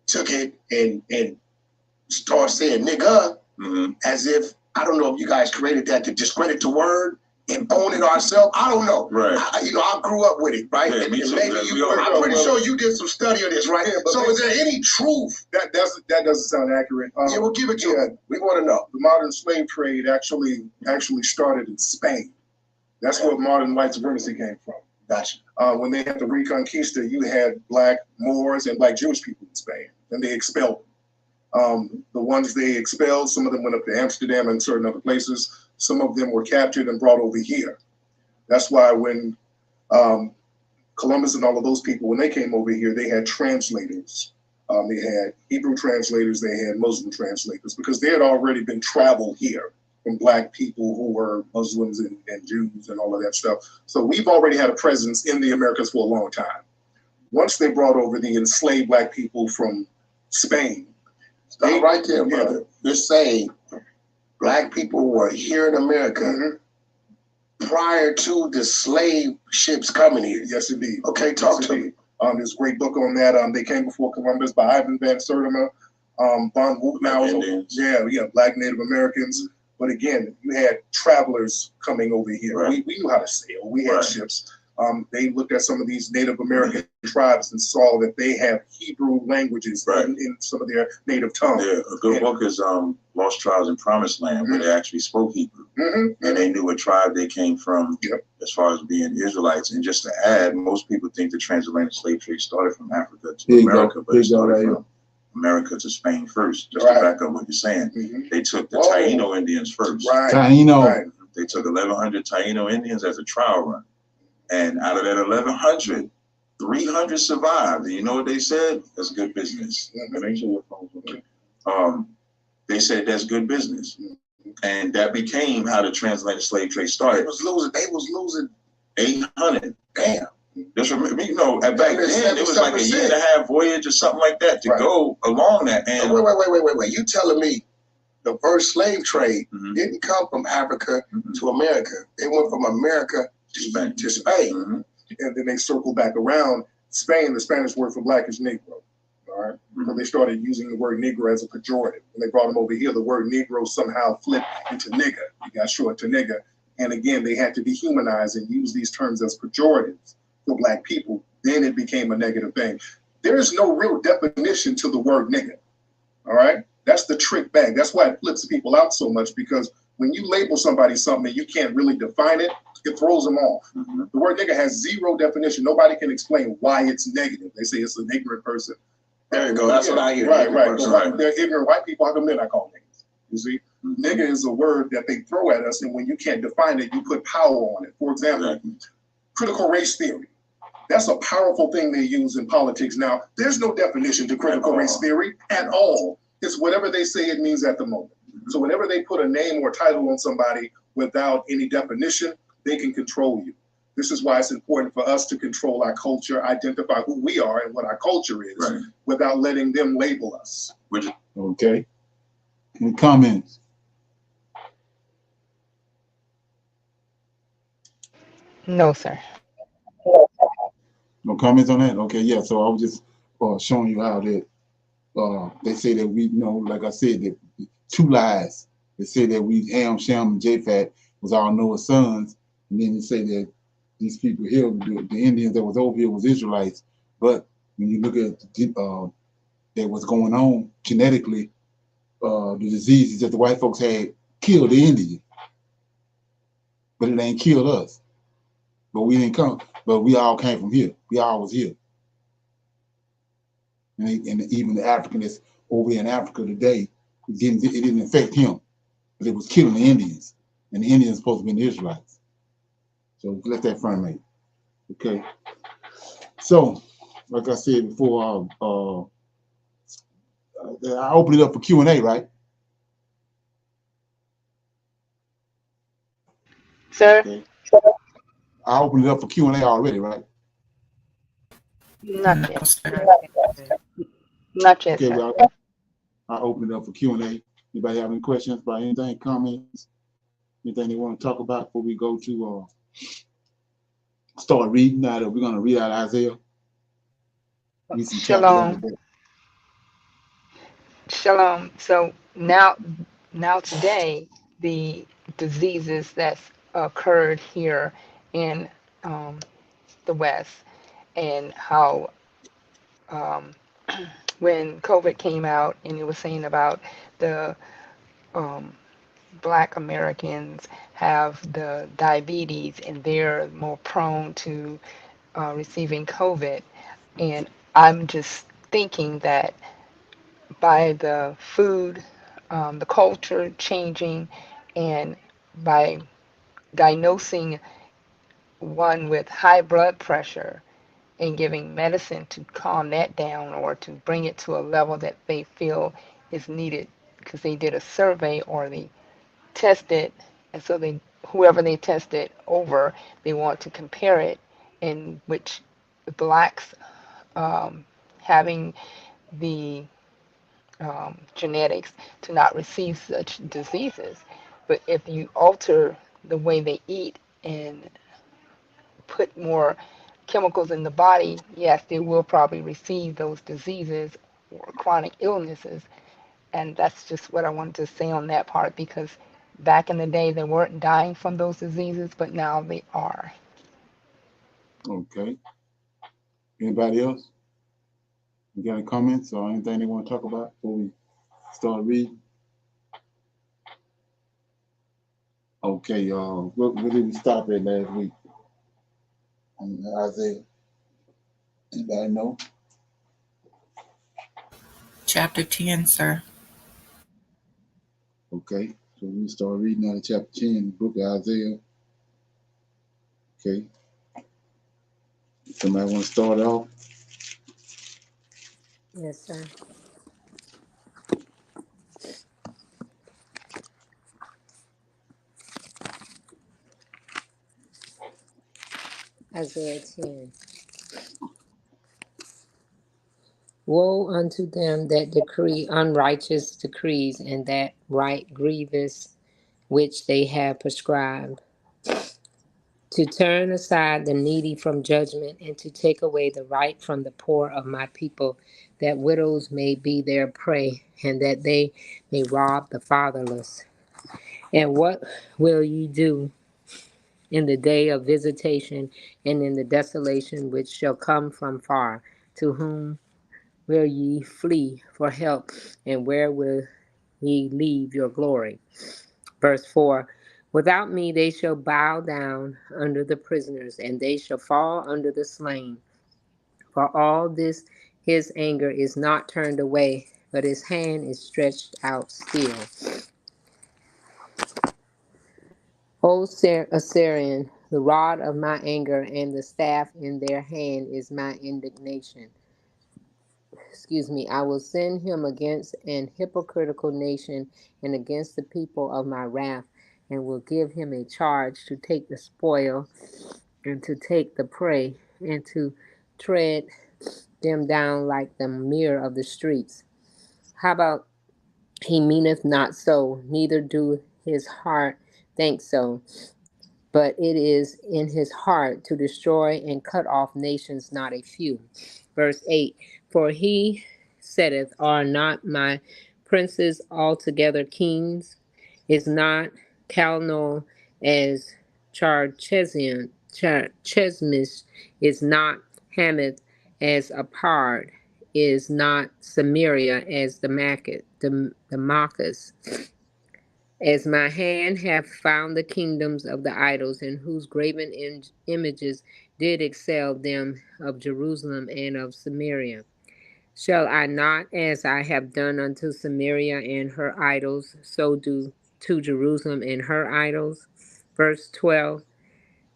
Speaker 7: took it and started saying nigga, as if, I don't know if you guys created that to discredit the word and own it ourselves. I don't know. Right. I grew up with it, right?
Speaker 8: Yeah,
Speaker 7: and
Speaker 8: me too,
Speaker 7: maybe I'm pretty sure you did some study of this, right? Yeah, so is there any truth?
Speaker 9: That doesn't sound accurate.
Speaker 7: Yeah, we'll give it to you. We want to know.
Speaker 9: The modern slave trade actually started in Spain. That's where modern white supremacy came from.
Speaker 7: Gotcha.
Speaker 9: When they had the Reconquista, you had black Moors and black Jewish people in Spain, and they expelled them. The ones they expelled, some of them went up to Amsterdam and certain other places. Some of them were captured and brought over here. That's why when Columbus and all of those people, when they came over here, they had translators. They had Hebrew translators, they had Muslim translators, because there had already been travel here from black people who were Muslims and Jews and all of that stuff. So we've already had a presence in the Americas for a long time. Once they brought over the enslaved black people from Spain.
Speaker 7: Stop right there, brother. You're saying black people were here in America prior to the slave ships coming here.
Speaker 9: Yes, indeed.
Speaker 7: Okay, talk to me.
Speaker 9: There's a great book on that. They Came Before Columbus by Ivan Van Sertima, Von Woutenau. Yeah, Black Native Americans. But again, you had travelers coming over here. Right. We knew how to sail. We had ships. They looked at some of these Native American tribes and saw that they have Hebrew languages in some of their native tongues.
Speaker 8: Yeah, a good book is Lost Tribes in Promised Land, where they actually spoke Hebrew. And they knew what tribe they came from as far as being Israelites. And just to add, most people think the transatlantic slave trade started from Africa to America, but it started from America to Spain first. Just to back up what you're saying. They took the Taino Indians first.
Speaker 1: Taino.
Speaker 8: They took 1,100 Taino Indians as a trial run. And out of that 1,100, 300 survived. And you know what they said? That's good business. Make sure your phone's okay. They said that's good business. And that became how the transatlantic slave trade started.
Speaker 7: They was losing
Speaker 8: 800.
Speaker 7: Damn.
Speaker 8: Just remember, you know, back then it was like a year and a half voyage or something like that to go along that. And
Speaker 7: wait. You telling me the first slave trade didn't come from Africa to America? They went from America to Spain.
Speaker 9: And then they circled back around. Spain, the Spanish word for black is Negro. All right. So they started using the word Negro as a pejorative. When they brought them over here, the word Negro somehow flipped into nigger. It got short to nigger. And again, they had to dehumanize and use these terms as pejoratives for black people. Then it became a negative thing. There is no real definition to the word nigger. All right. That's the trick bag. That's why it flips people out so much, because when you label somebody something and you can't really define it, it throws them off. The word nigger has zero definition. Nobody can explain why it's negative. They say it's an ignorant person.
Speaker 7: There you go. That's what I hear.
Speaker 9: Right. But they're ignorant white people. How come they're not called niggas? You see, nigger is a word that they throw at us, and when you can't define it, you put power on it. For example, critical race theory. That's a powerful thing they use in politics now. There's no definition to critical race theory at all. It's whatever they say it means at the moment. So whenever they put a name or title on somebody without any definition, they can control you. This is why it's important for us to control our culture, identify who we are and what our culture is, right, without letting them label us.
Speaker 1: Okay. Any comments?
Speaker 5: No, sir.
Speaker 1: No comments on that? Okay, yeah. So I was just showing you how that they say that we, like I said, that two lies. They say that we, Ham, Shem, and Japheth was all Noah's sons, and then they say that these people here, the Indians that was over here was Israelites. But when you look at that what's going on genetically, the diseases that the white folks had killed the Indian, but it ain't killed us. But we didn't come. But we all came from here. We all was here. And even the African that's over here in Africa today, it didn't affect him, but it was killing the Indians, and the Indians supposed to be the Israelites. So let that front mate. Okay. So, like I said before, I open it up for Q&A, right?
Speaker 5: Sir?
Speaker 1: Okay. I opened it up for Q&A already, right?
Speaker 5: Not yet. Not yet,
Speaker 1: okay,
Speaker 5: sir.
Speaker 1: well, I open it up for Q&A. Anybody have any questions about anything, comments, anything they want to talk about before we go to start reading out of, we're going to read out Isaiah. Read some
Speaker 5: Shalom. Shalom. So now today, the diseases that's occurred here in the West, and how when COVID came out and it was saying about the Black Americans have the diabetes and they're more prone to receiving COVID. And I'm just thinking that by the food, the culture changing, and by diagnosing one with high blood pressure and giving medicine to calm that down or to bring it to a level that they feel is needed, because they did a survey or they tested, and so whoever they tested over, they want to compare it, in which blacks having the genetics to not receive such diseases. But if you alter the way they eat and put more chemicals in the body, yes, they will probably receive those diseases or chronic illnesses. And that's just what I wanted to say on that part, because back in the day they weren't dying from those diseases, but now they are.
Speaker 1: Okay. Anybody else? You got any comments or anything they want to talk about before we start reading? Okay, y'all. Where did we stop at last week? Isaiah. Anybody know?
Speaker 10: Chapter 10, sir.
Speaker 1: Okay, so we start reading out of chapter 10, the book of Isaiah. Okay. Somebody want to start off?
Speaker 11: Yes, sir. Isaiah 10. Woe unto them that decree unrighteous decrees, and that write grievous which they have prescribed, to turn aside the needy from judgment, and to take away the right from the poor of my people, that widows may be their prey, and that they may rob the fatherless. And what will ye do in the day of visitation, and in the desolation which shall come from far? To whom will ye flee for help, and where will ye leave your glory? Verse 4. Without me they shall bow down under the prisoners, and they shall fall under the slain. For all this his anger is not turned away, but his hand is stretched out still. O Assyrian, the rod of my anger and the staff in their hand is my indignation. I will send him against an hypocritical nation and against the people of my wrath, and will give him a charge to take the spoil and to take the prey and to tread them down like the mere of the streets. How about he meaneth not so, neither do his heart think so, but it is in his heart to destroy and cut off nations, not a few. Verse 8, for he saith, are not my princes altogether kings? Is not Calno as Chesmish? Is not Hamath as Apard? Is not Samaria as Damascus? As my hand hath found the kingdoms of the idols, and whose graven images did excel them of Jerusalem and of Samaria. Shall I not, as I have done unto Samaria and her idols, so do to Jerusalem and her idols? Verse 12,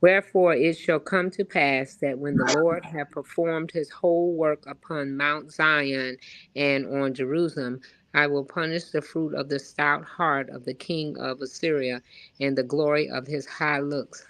Speaker 11: wherefore it shall come to pass that when the Lord hath performed his whole work upon Mount Zion and on Jerusalem, I will punish the fruit of the stout heart of the king of Assyria and the glory of his high looks.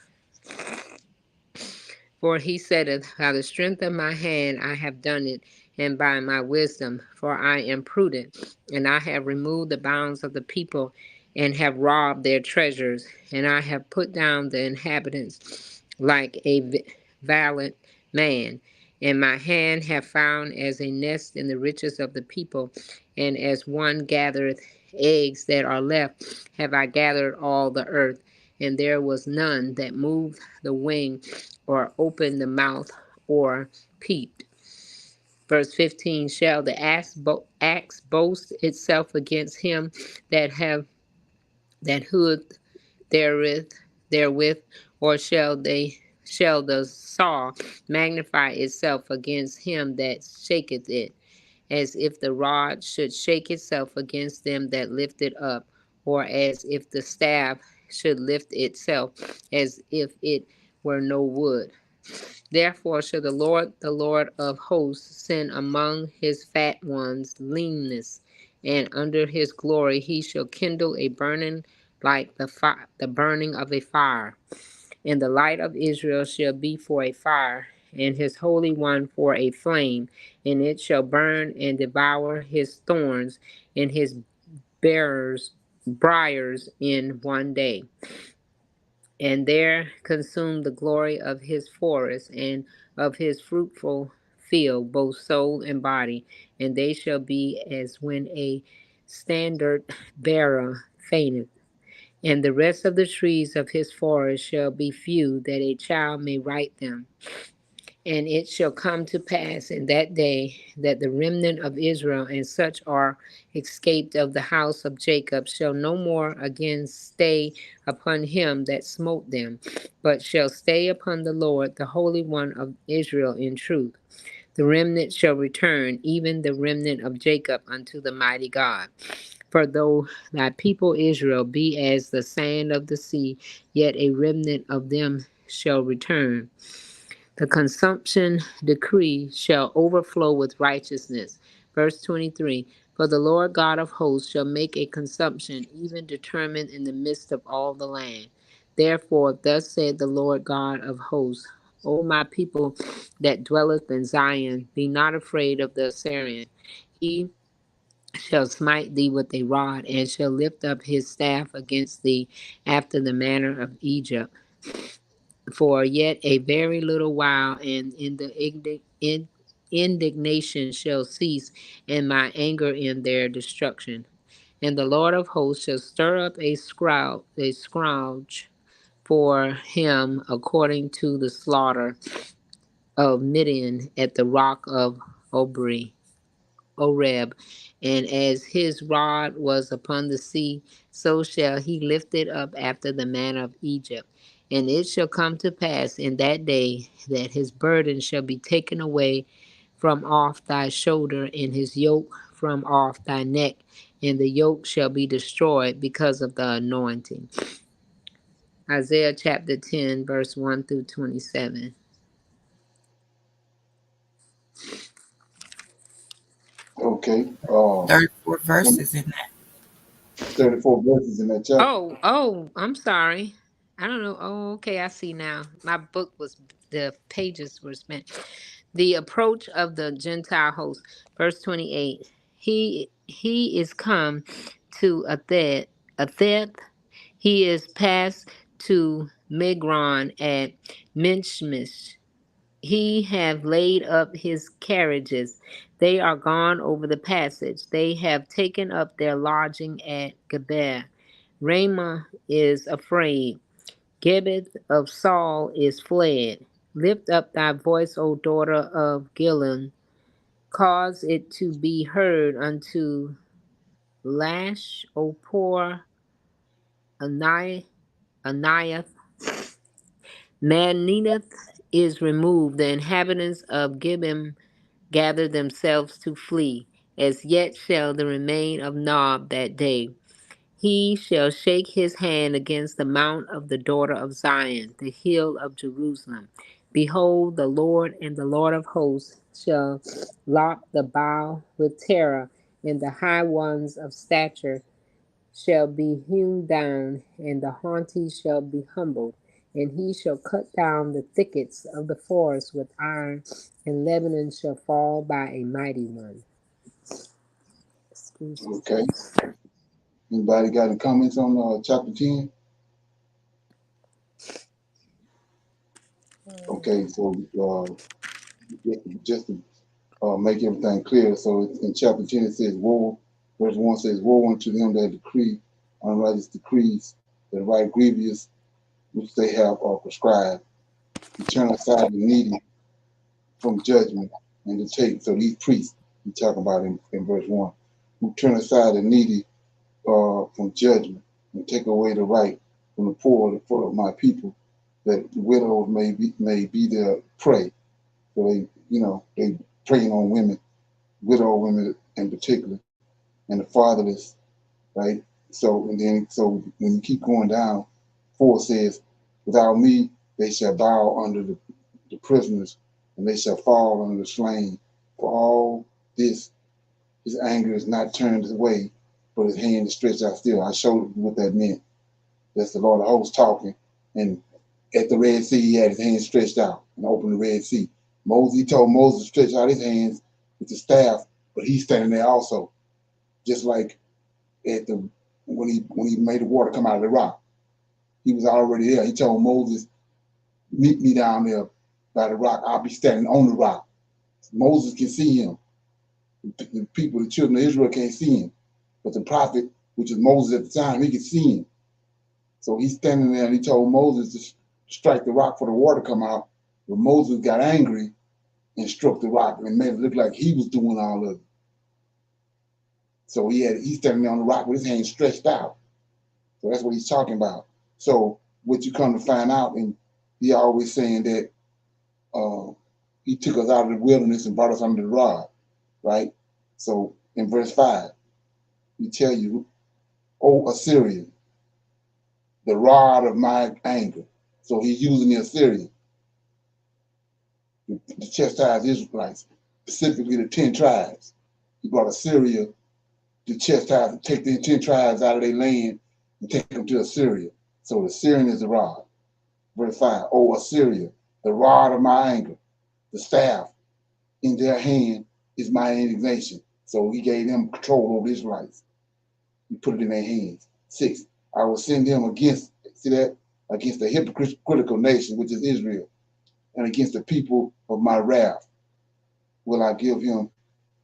Speaker 11: For he saith, by the strength of my hand I have done it, and by my wisdom, for I am prudent, and I have removed the bounds of the people, and have robbed their treasures, and I have put down the inhabitants like a valiant man. And my hand have found as a nest in the riches of the people, and as one gathereth eggs that are left, have I gathered all the earth, and there was none that moved the wing or opened the mouth or peeped. Verse 15, shall the axe boast itself against him that have that hood therewith, or shall the saw magnify itself against him that shaketh it, as if the rod should shake itself against them that lift it up, or as if the staff should lift itself, as if it were no wood. Therefore shall the Lord of hosts, send among his fat ones leanness, and under his glory he shall kindle a burning like the burning of a fire. And the light of Israel shall be for a fire, and his Holy One for a flame, and it shall burn and devour his thorns and his briars in one day, and there consume the glory of his forest and of his fruitful field, both soul and body. And they shall be as when a standard bearer fainteth. And the rest of the trees of his forest shall be few, that a child may write them. And it shall come to pass in that day that the remnant of Israel and such are escaped of the house of Jacob shall no more again stay upon him that smote them, but shall stay upon the Lord, the Holy One of Israel in truth. The remnant shall return, even the remnant of Jacob, unto the mighty God. For though thy people Israel be as the sand of the sea, yet a remnant of them shall return. The consumption decree shall overflow with righteousness. Verse 23, for the Lord God of hosts shall make a consumption, even determined in the midst of all the land. Therefore, thus said the Lord God of hosts, O my people that dwelleth in Zion, be not afraid of the Assyrian. He shall smite thee with a rod, and shall lift up his staff against thee after the manner of Egypt. For yet a very little while, and in the indignation shall cease, and my anger in their destruction. And the Lord of hosts shall stir up a scourge for him according to the slaughter of Midian at the rock of Oreb, and as his rod was upon the sea, so shall he lift it up after the manner of Egypt. And it shall come to pass in that day that his burden shall be taken away from off thy shoulder, and his yoke from off thy neck, and the yoke shall be destroyed because of the anointing. Isaiah chapter 10, verse 1 through 27.
Speaker 1: Okay.
Speaker 10: 34 verses in that.
Speaker 1: 34 verses in that chapter.
Speaker 11: I'm sorry. I don't know. Oh, okay, I see now. My book was, the pages were spent. The approach of the Gentile host, verse 28. He is come to Atheth. He is passed to Migron at Minchmish. He have laid up his carriages. They are gone over the passage. They have taken up their lodging at Geber. Ramah is afraid. Gibbeth of Saul is fled. Lift up thy voice, O daughter of Gilon. Cause it to be heard unto Lash, O poor Aniath. Maninath is removed. The inhabitants of Gibeon gather themselves to flee. As yet shall the remain of Nob that day. He shall shake his hand against the mount of the daughter of Zion, the hill of Jerusalem. Behold, the Lord and the Lord of hosts shall lock the bow with terror, and the high ones of stature shall be hewn down, and the haughty shall be humbled. And he shall cut down the thickets of the forest with iron, and Lebanon shall fall by a mighty one. Excuse me.
Speaker 1: Okay. Anybody got any comments on chapter 10? Okay, so just to make everything clear, so in chapter 10 it says, woe, verse 1 says, woe unto them that decree unrighteous decrees, that write grievous, which they have prescribed, to turn aside the needy from judgment, and to take, so these priests, we talk about in verse 1, who turn aside the needy from judgment, and take away the right from the poor of my people, that the widows may be their prey. So they preying on women, widow women in particular, and the fatherless, right? So when you keep going down, 4 says, without me they shall bow under the prisoners, and they shall fall under the slain. For all this, his anger is not turned away, but his hand is stretched out still. I showed what that meant. That's the Lord of hosts talking. And at the Red Sea, he had his hands stretched out and opened the Red Sea. He told Moses to stretch out his hands with the staff, but he's standing there also, just like when he made the water come out of the rock. He was already there. He told Moses, meet me down there by the rock. I'll be standing on the rock. Moses can see him. The people, the children of Israel can't see him. But the prophet, which is Moses at the time, he could see him. So he's standing there and he told Moses to strike the rock for the water to come out. But Moses got angry and struck the rock and made it look like he was doing all of it. So he's standing there on the rock with his hands stretched out. So that's what he's talking about. So what you come to find out, and he always saying that he took us out of the wilderness and brought us under the rod, right? So in verse 5, he tell you, O Assyria, the rod of my anger. So he's using the Assyrian to chastise Israelites, specifically the 10 tribes. He brought Assyria to chastise, take the 10 tribes out of their land and take them to Assyria. So the Syrian is the rod. Verse 5, O Assyria, the rod of my anger, the staff in their hand is my indignation. So he gave them control over the Israelites. He put it in their hands. 6, I will send them against the hypocritical nation, which is Israel, and against the people of my wrath will I give him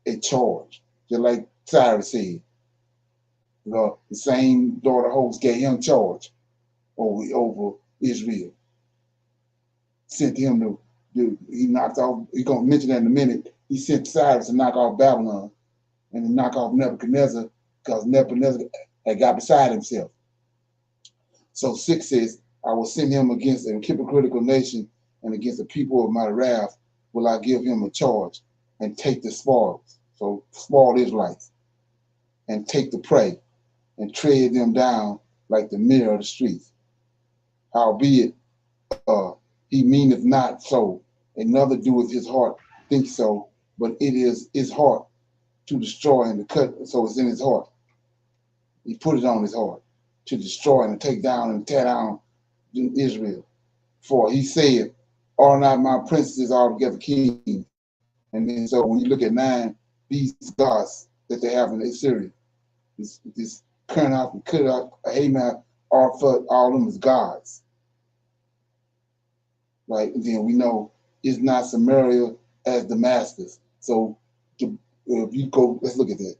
Speaker 1: a charge. Just like Cyrus said, the same Lord of hosts gave him charge over Israel. Sent him he knocked off, he's going to mention that in a minute, he sent Cyrus to knock off Babylon and to knock off Nebuchadnezzar, because Nebuchadnezzar had got beside himself. So 6 says, I will send him against a hypocritical nation, and against the people of my wrath will I give him a charge, and take the spoils. So spoil Israelites, and take the prey, and tread them down like the mirror of the streets. Howbeit, he meaneth not so. Another doeth his heart think so, but it is his heart to destroy and to cut, so it's in his heart. He put it on his heart to destroy and to take down and tear down Israel. For he said, are not my princes altogether kings? And then so when you look at 9, these gods that they have in Assyria, this Kernock and Kudak, Hamath, Arphad, all of them is gods. Right? And then we know it's not Samaria as Damascus. So if you go, let's look at that.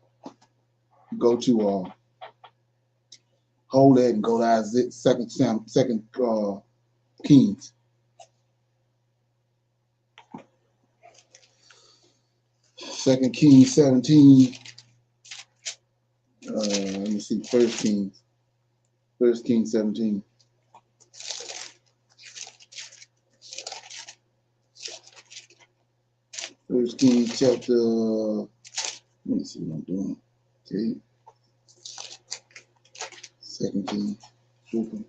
Speaker 1: Go to hold that and go to Isaiah, second Kings. 2 Kings 17. Let me see, 1 Kings 17. First Kings chapter, let me see what I'm doing. Okay. 2 Kings, 2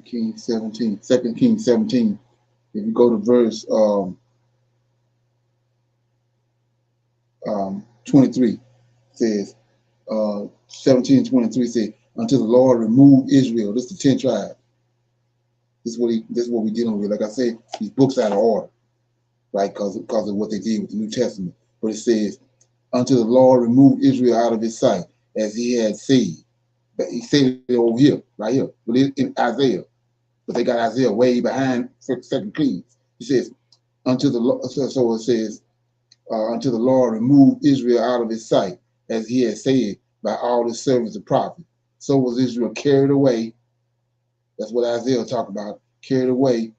Speaker 1: Kings 17. 2 Kings 17. If you go to verse 23, says 17:23 says, until the Lord remove Israel. This is the 10 tribes. This is what we're dealing with. Like I said, these books out of order, right? Because of what they did with the New Testament. But it says, until the Lord remove Israel out of his sight, as he had said. But he said it over here, right here, but in Isaiah. But they got Isaiah way behind 2 Kings. He says, until the Lord, so it says, until the Lord remove Israel out of his sight, as he had said by all his servants and prophets. So was Israel carried away. That's what Isaiah talked about, carried away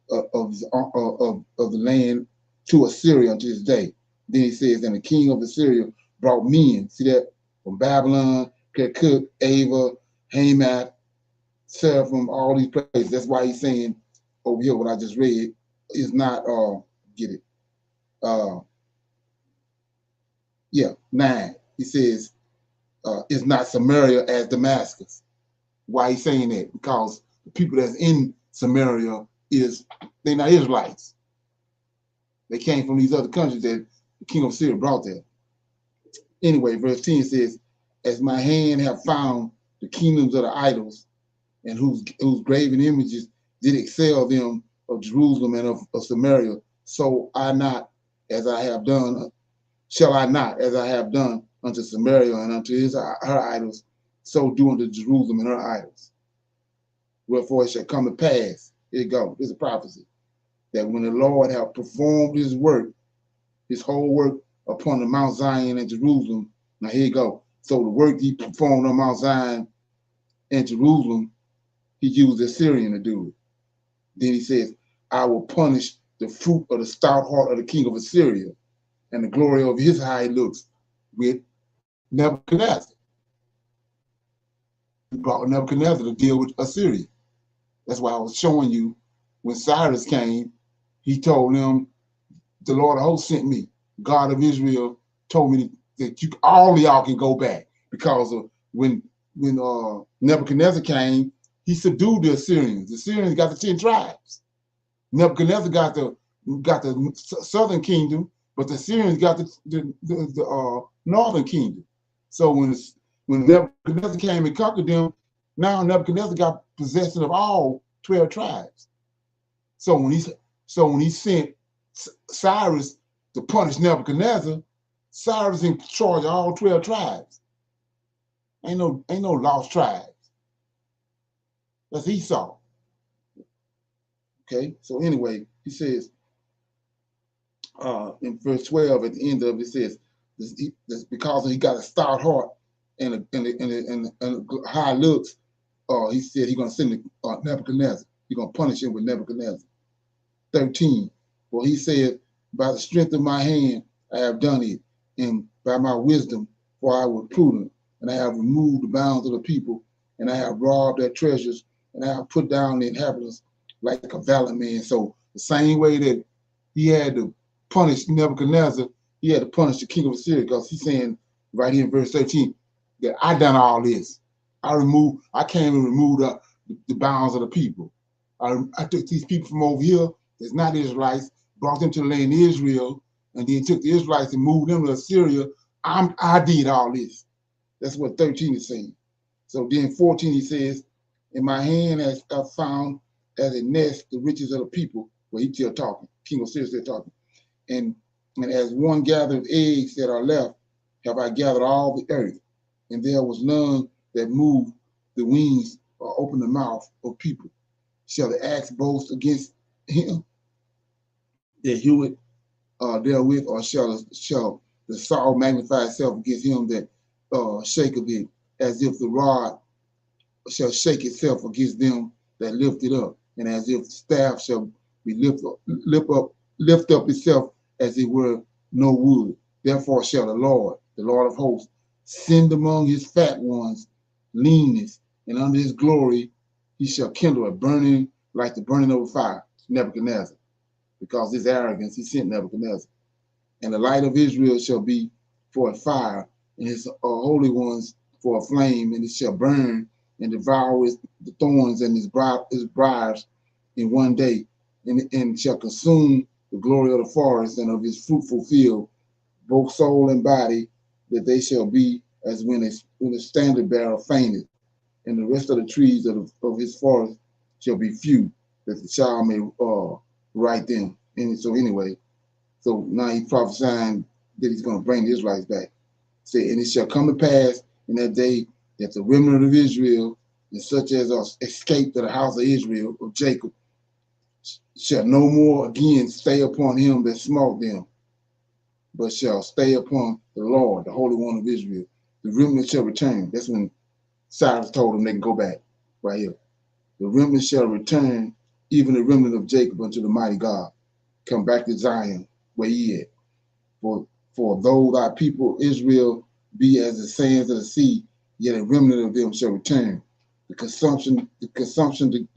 Speaker 1: of the land to Assyria unto this day. Then he says, and the king of Assyria brought men, see that, from Babylon, Kirkuk, Ava, Hamath, Seraphim, all these places. That's why he's saying over here what I just read is not, get it. 9. He says, it's not Samaria as Damascus. Why he's saying that? Because the people that's in Samaria they're not Israelites. They came from these other countries that the king of Syria brought there. Anyway, verse 10 says, as my hand have found the kingdoms of the idols, and whose graven images did excel them of Jerusalem and of Samaria, so I not, as I have done, shall I not, as I have done unto Samaria and unto her idols, so do unto Jerusalem and her idols. Wherefore it shall come to pass, here you go, this is a prophecy, that when the Lord have performed his work, his whole work upon the Mount Zion and Jerusalem, now here you go. So the work he performed on Mount Zion and Jerusalem, he used the Assyrian to do it. Then he says, I will punish the fruit of the stout heart of the king of Assyria and the glory of his high looks with Nebuchadnezzar. He brought Nebuchadnezzar to deal with Assyria. That's why I was showing you when Cyrus came, he told them, the Lord of hosts sent me. God of Israel told me that all of y'all can go back, because of when Nebuchadnezzar came, he subdued the Assyrians. The Assyrians got the 10 tribes. Nebuchadnezzar got the southern kingdom, but the Assyrians got the northern kingdom. So when Nebuchadnezzar came and conquered them, now Nebuchadnezzar got possession of all 12 tribes. So when he sent Cyrus to punish Nebuchadnezzar, Cyrus in charge of all 12 tribes. Ain't no lost tribes. That's Esau. Okay, so anyway, he says in verse 12 at the end of it, says this because he got a stout heart and high looks, he said he's gonna send Nebuchadnezzar. He's gonna punish him with Nebuchadnezzar. 13. Well, he said, by the strength of my hand I have done it, and by my wisdom, for I was prudent, and I have removed the bounds of the people, and I have robbed their treasures, and I have put down the inhabitants like a valiant man. So the same way that he had to punish Nebuchadnezzar, he had to punish the king of Assyria, because he's saying right here in verse 13 that I done all this. I came and removed the bounds of the people. I took these people from over here that's not Israelites, brought them to the land of Israel, and then took the Israelites and moved them to Assyria. I did all this. That's what 13 is saying. So then 14 he says, in my hand as I found as a nest the riches of the people. Well, he's still talking. King of Syria still talking. And as one gathered eggs that are left, have I gathered all the earth. And there was none that moved the wings or opened the mouth of people. Shall the axe boast against him that hew it therewith, or shall the saw magnify itself against him that shaketh it, as if the rod shall shake itself against them that lift it up, and as if the staff shall be lift up itself as it were no wood. Therefore shall the Lord of hosts, send among his fat ones leanness, and under his glory he shall kindle a burning like the burning of a fire. Nebuchadnezzar, because his arrogance he sent Nebuchadnezzar. And the light of Israel shall be for a fire, and his holy ones for a flame, and it shall burn and devour the thorns and his briars in one day, and shall consume the glory of the forest and of his fruitful field, both soul and body, that they shall be as when a standard bearer fainteth, and the rest of the trees of his forest shall be few, that the child may write them. And so anyway, so now he's prophesying that he's going to bring the Israelites back. Say, and it shall come to pass in that day that the remnant of Israel, and such as are escaped to the house of Israel, of Jacob, shall no more again stay upon him that smote them, but shall stay upon the Lord, the Holy One of Israel. The remnant shall return. That's when Cyrus told them they can go back, right here. The remnant shall return, even the remnant of Jacob, unto the mighty God. Come back to Zion, where ye at. For though thy people Israel be as the sands of the sea, yet a remnant of them shall return. The consumption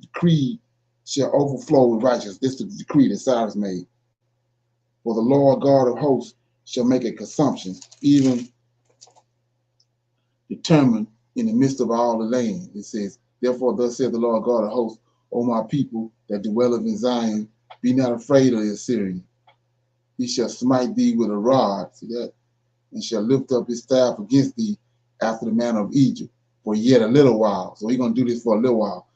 Speaker 1: decree shall overflow with righteousness. This is the decree that Cyrus made. For the Lord God of hosts shall make a consumption, even determined in the midst of all the land. It says, therefore thus saith the Lord God of hosts, O my people that dwelleth in Zion, be not afraid of the Assyrian. He shall smite thee with a rod, see that, and shall lift up his staff against thee after the manner of Egypt, for yet a little while. So he's going to do this for a little while.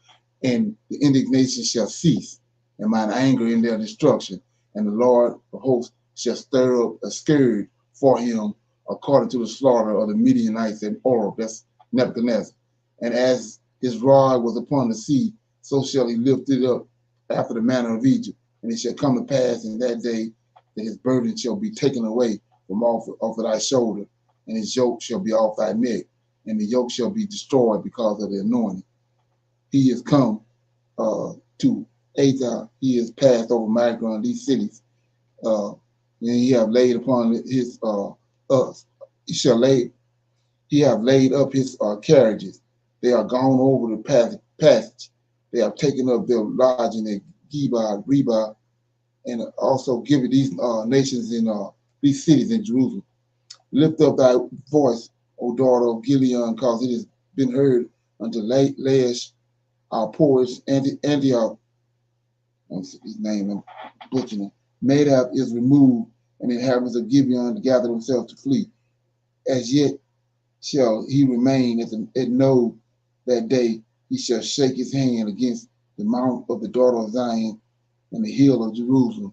Speaker 1: And the indignation shall cease, and mine anger in their destruction. And the Lord of hosts shall stir up a scourge for him, according to the slaughter of the Midianites at Oreb. That's Nebuchadnezzar. And as his rod was upon the sea, so shall he lift it up after the manner of Egypt. And it shall come to pass in that day that his burden shall be taken away from off of thy shoulder, and his yoke shall be off thy neck, and the yoke shall be destroyed because of the anointing. He is come to Hroughthe, he is passed over Migron, these cities, and he have laid upon his he have laid up his carriages. They are gone over the passage. They have taken up their lodging at Geba, Reba, and also given these nations in these cities in Jerusalem. Lift up thy voice, O daughter of Gileon, cause it has been heard unto Laish, our poorest Antioch, his name, and butchering. Nadab is removed, and the inhabitants of Gibeon gather themselves to flee. As yet shall he remain at Nob that day. He shall shake his hand against the mount of the daughter of Zion and the hill of Jerusalem.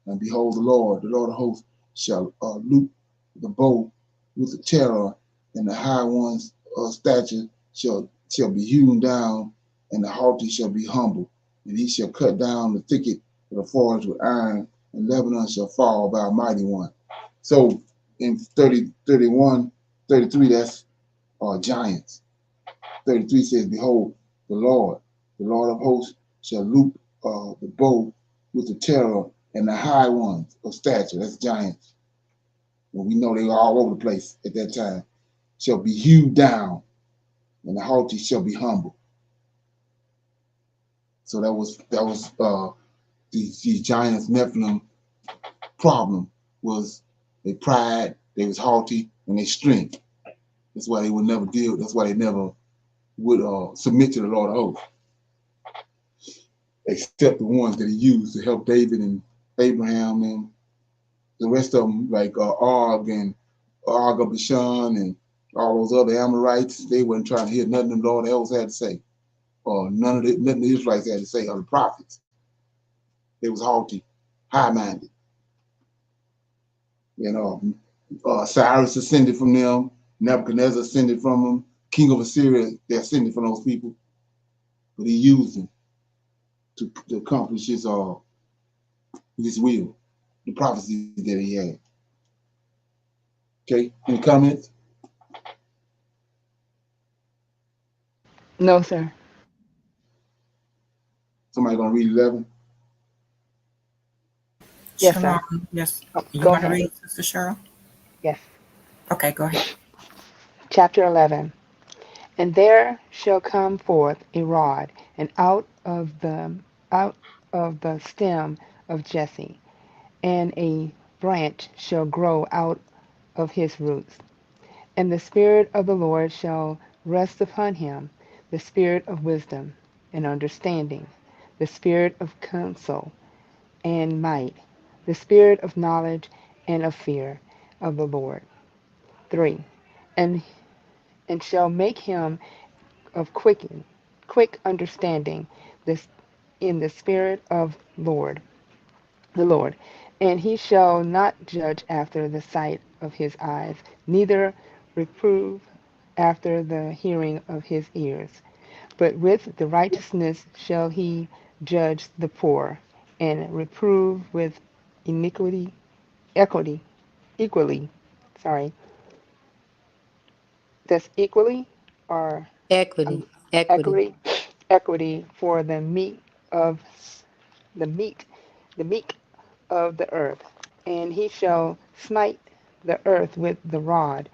Speaker 1: And behold, the Lord of hosts, shall loop the bow with the terror, and the high ones of stature shall be hewn down, and the haughty shall be humbled. And he shall cut down the thicket of the forest with iron, and Lebanon shall fall by a mighty one. So in 30, 31, 33, that's giants. 33 says, behold, the Lord of hosts shall loop the bow with the terror, and the high ones of stature, that's giants. And we know they were all over the place at that time, shall be hewed down, and the haughty shall be humbled. So that was these giants, Nephilim problem was their pride, they was haughty, and their strength. That's why they would never deal, that's why they never would submit to the Lord of hosts, except the ones that he used to help David and Abraham and The rest of them, like Og and Og of Bashan and all those other Amorites, they weren't trying to hear nothing the Lord else had to say, or nothing the Israelites had to say, or the prophets. They was haughty, high-minded. You know, Cyrus ascended from them. Nebuchadnezzar ascended from them. King of Assyria, they ascended from those people, but he used them to accomplish his will, the prophecies that he had. Okay, any comments?
Speaker 5: No, sir.
Speaker 1: Somebody gonna read 11?
Speaker 5: Yes, sir.
Speaker 10: Shalom. Yes.
Speaker 5: Oh,
Speaker 10: You
Speaker 5: go
Speaker 10: want to
Speaker 5: ahead.
Speaker 10: read, Sister Cheryl?
Speaker 5: Yes.
Speaker 10: Okay, go ahead.
Speaker 5: Chapter 11. And there shall come forth a rod, and out of the stem of Jesse, and a branch shall grow out of his roots. And the Spirit of the Lord shall rest upon him, the Spirit of wisdom and understanding, the Spirit of counsel and might, the Spirit of knowledge and of fear of the Lord. 3. And shall make him of quick understanding, this in the Spirit of the Lord. And he shall not judge after the sight of his eyes, neither reprove after the hearing of his ears. But with the righteousness shall he judge the poor, and reprove with iniquity, equity, equally. Sorry, that's equally, or
Speaker 11: Equity. Equity.
Speaker 5: equity, equity for of the meek, the meek of the earth. And he shall smite the earth with the rod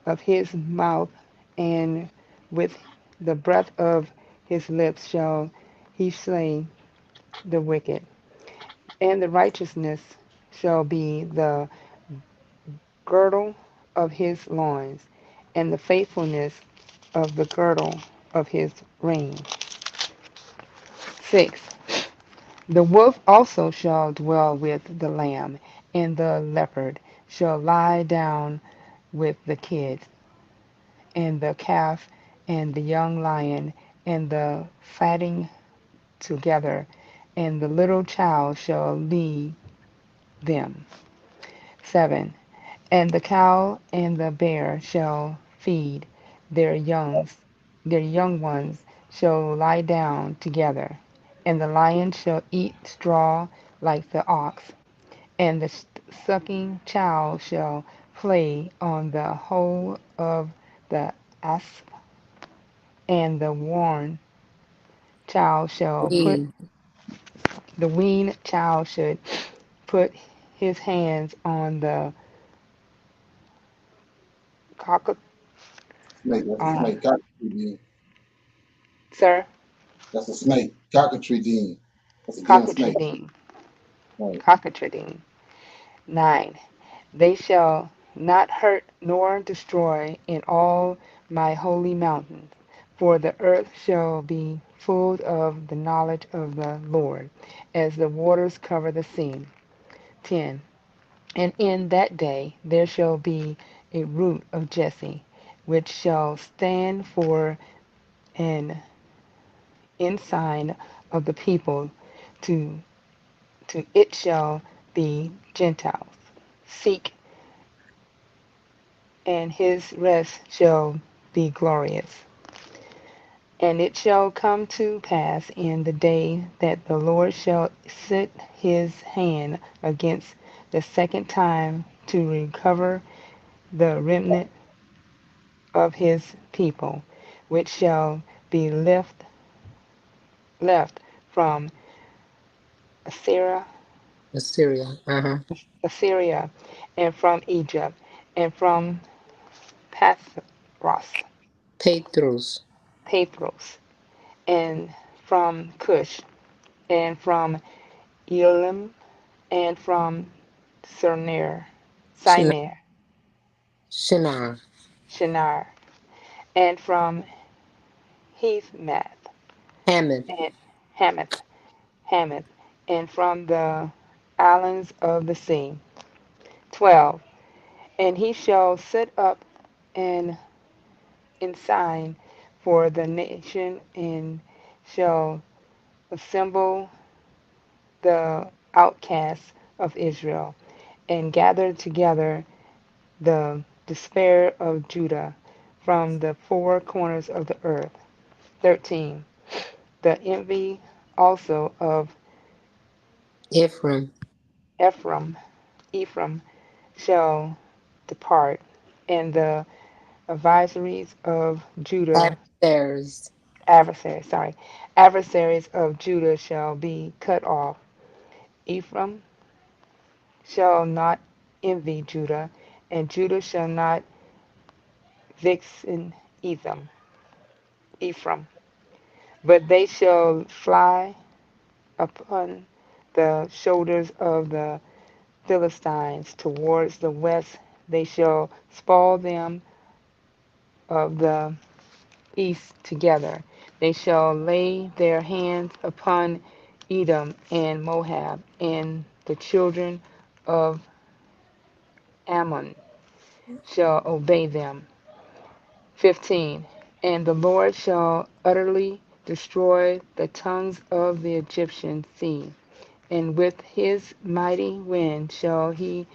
Speaker 5: of his mouth, and with the breath of his lips shall he slay the wicked. And the righteousness shall be the girdle of his loins, and the faithfulness of the girdle of his reins. 6. The wolf also shall dwell with the lamb, and the leopard shall lie down with the kid, and the calf, and the young lion, and the fatting together, and the little child shall lead them. 7. And the cow and the bear shall feed their youngs, their young ones shall lie down together, and the lion shall eat straw like the ox, and the sucking child shall play on the hole of the asp, and child shall put
Speaker 11: Weed.
Speaker 5: the weaned child should put his hands on the cock,
Speaker 1: Snake, that's a
Speaker 5: uh,
Speaker 1: snake. Cockatoo den.
Speaker 5: sir,
Speaker 1: That's a snake. Cockatoo den. That's a den snake.
Speaker 5: cockatrice,
Speaker 1: Right.
Speaker 5: cockatrice. 9. They shall not hurt nor destroy in all my holy mountains, for the earth shall be full of the knowledge of the Lord, as the waters cover the sea. 10. And in that day there shall be a root of Jesse, which shall stand for an ensign of the people. To, to it shall the Gentiles seek, and his rest shall be glorious. And it shall come to pass in the day that the Lord shall set his hand against the second time to recover the remnant of his people, which shall be left from Assyria,
Speaker 11: Assyria. Uh-huh.
Speaker 5: Assyria, and from Egypt, and from Pathros,
Speaker 11: Petrus.
Speaker 5: Pathros, and from Cush, and from Elam, and from Sinir,
Speaker 11: Shinar.
Speaker 5: Sinir,
Speaker 11: Shinar.
Speaker 5: Shinar, and from Hemath,
Speaker 11: Hamath.
Speaker 5: and Hamath, Hamath, and from the islands of the sea, 12. And he shall set up an ensign for the nation, and shall assemble the outcasts of Israel, and gather together the despair of Judah from the four corners of the earth. 13. The envy also of
Speaker 11: Ephraim,
Speaker 5: Ephraim, Ephraim shall depart, and the adversaries of Judah,
Speaker 11: adversaries,
Speaker 5: adversaries of Judah shall be cut off. Ephraim shall not envy Judah, and Judah shall not vixen Ephraim, but they shall fly upon the shoulders of the Philistines towards the west. They shall spoil them of the east together. They shall lay their hands upon Edom and Moab, and the children of Ammon shall obey them. 15. And the Lord shall utterly destroy the tongues of the Egyptian sea, and with his mighty wind shall he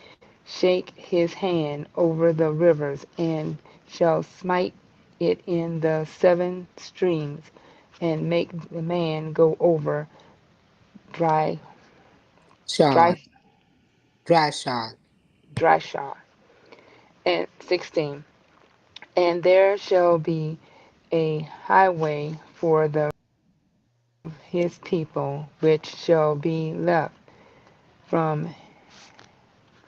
Speaker 5: shake his hand over the rivers, and shall smite it in the seven streams, and make the man go over dry dry
Speaker 11: shod, dry shod,
Speaker 5: dry shod. And 16. And there shall be a highway for the his people, which shall be left from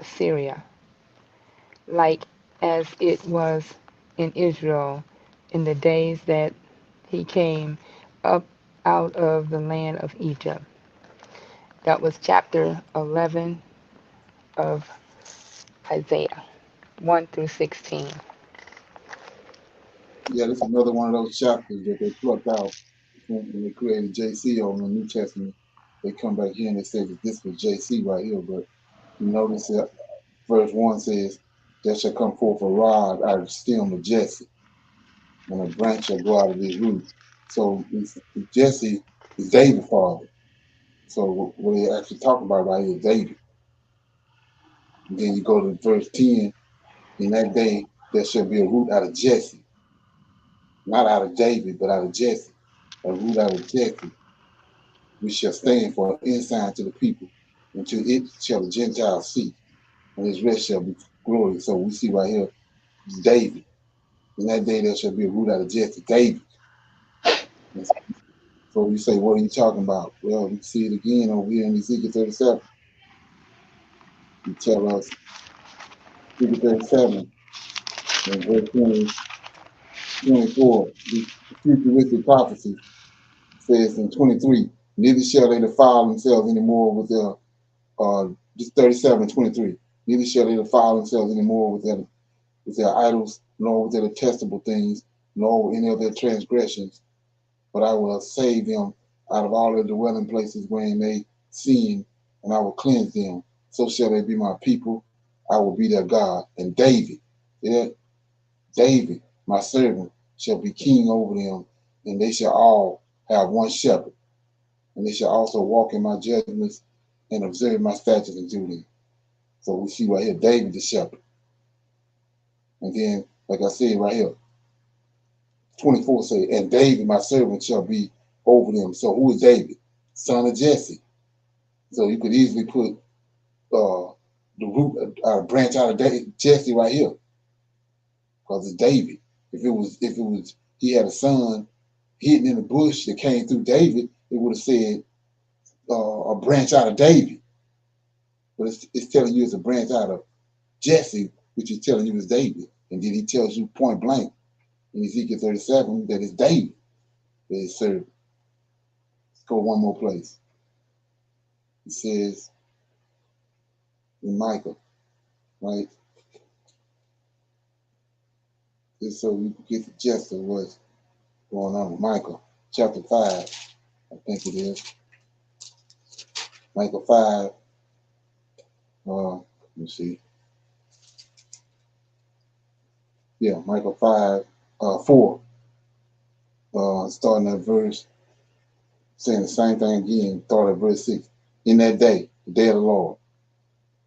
Speaker 5: Syria, like as it was in Israel in the days that he came up out of the land of Egypt. That was chapter 11 of Isaiah, 1 through 16.
Speaker 1: Yeah, this is another one of those chapters that they plucked out when they created JC on the New Testament. They come back here and they say that this was JC right here, but you notice that verse 1 says, there shall come forth a rod out of the stem of Jesse, and a branch shall go out of his root. So Jesse is David's father. So what they actually talk about right here is David. And then you go to verse 10, in that day there shall be a root out of Jesse, not out of David, but out of Jesse. A root out of Jesse, which shall stand for an ensign to the people, and to it shall the Gentiles see, and his rest shall be glory. So we see right here, David. In that day there shall be a root out of Jesse, David. And so you say, what are you talking about? Well, we see it again over here in Ezekiel 37. You tell us, Ezekiel 37, and verse 24, the futuristic prophecy says in 23, neither shall they defile themselves anymore with their, just 37, 23, neither shall they defile themselves anymore with their idols, nor with their detestable things, nor with any of their transgressions, but I will save them out of all their dwelling places wherein they sin, and I will cleanse them. So shall they be my people. I will be their God. And David, yeah, David, my servant, shall be king over them, and they shall all have one shepherd. And they shall also walk in my judgments and observe my statutes and do them. So we see right here, David the shepherd. And then, like I said right here, 24 say, and David, my servant, shall be over them. So who is David? Son of Jesse. So you could easily put the root branch out of Jesse right here, because it's David. If it was he had a son hidden in the bush that came through David, it would have said a branch out of David. But it's telling you it's a branch out of Jesse, which is telling you it's David. And then he tells you point blank in Ezekiel 37 that it's David that is served. Let's go one more place. It says in Micah, right? Just so you can get the gist of what's going on with Micah, chapter 5, I think it is. Micah 5, let me see. Yeah, Micah 4, starting at verse, saying the same thing again, start at verse 6. In that day, the day of the Lord,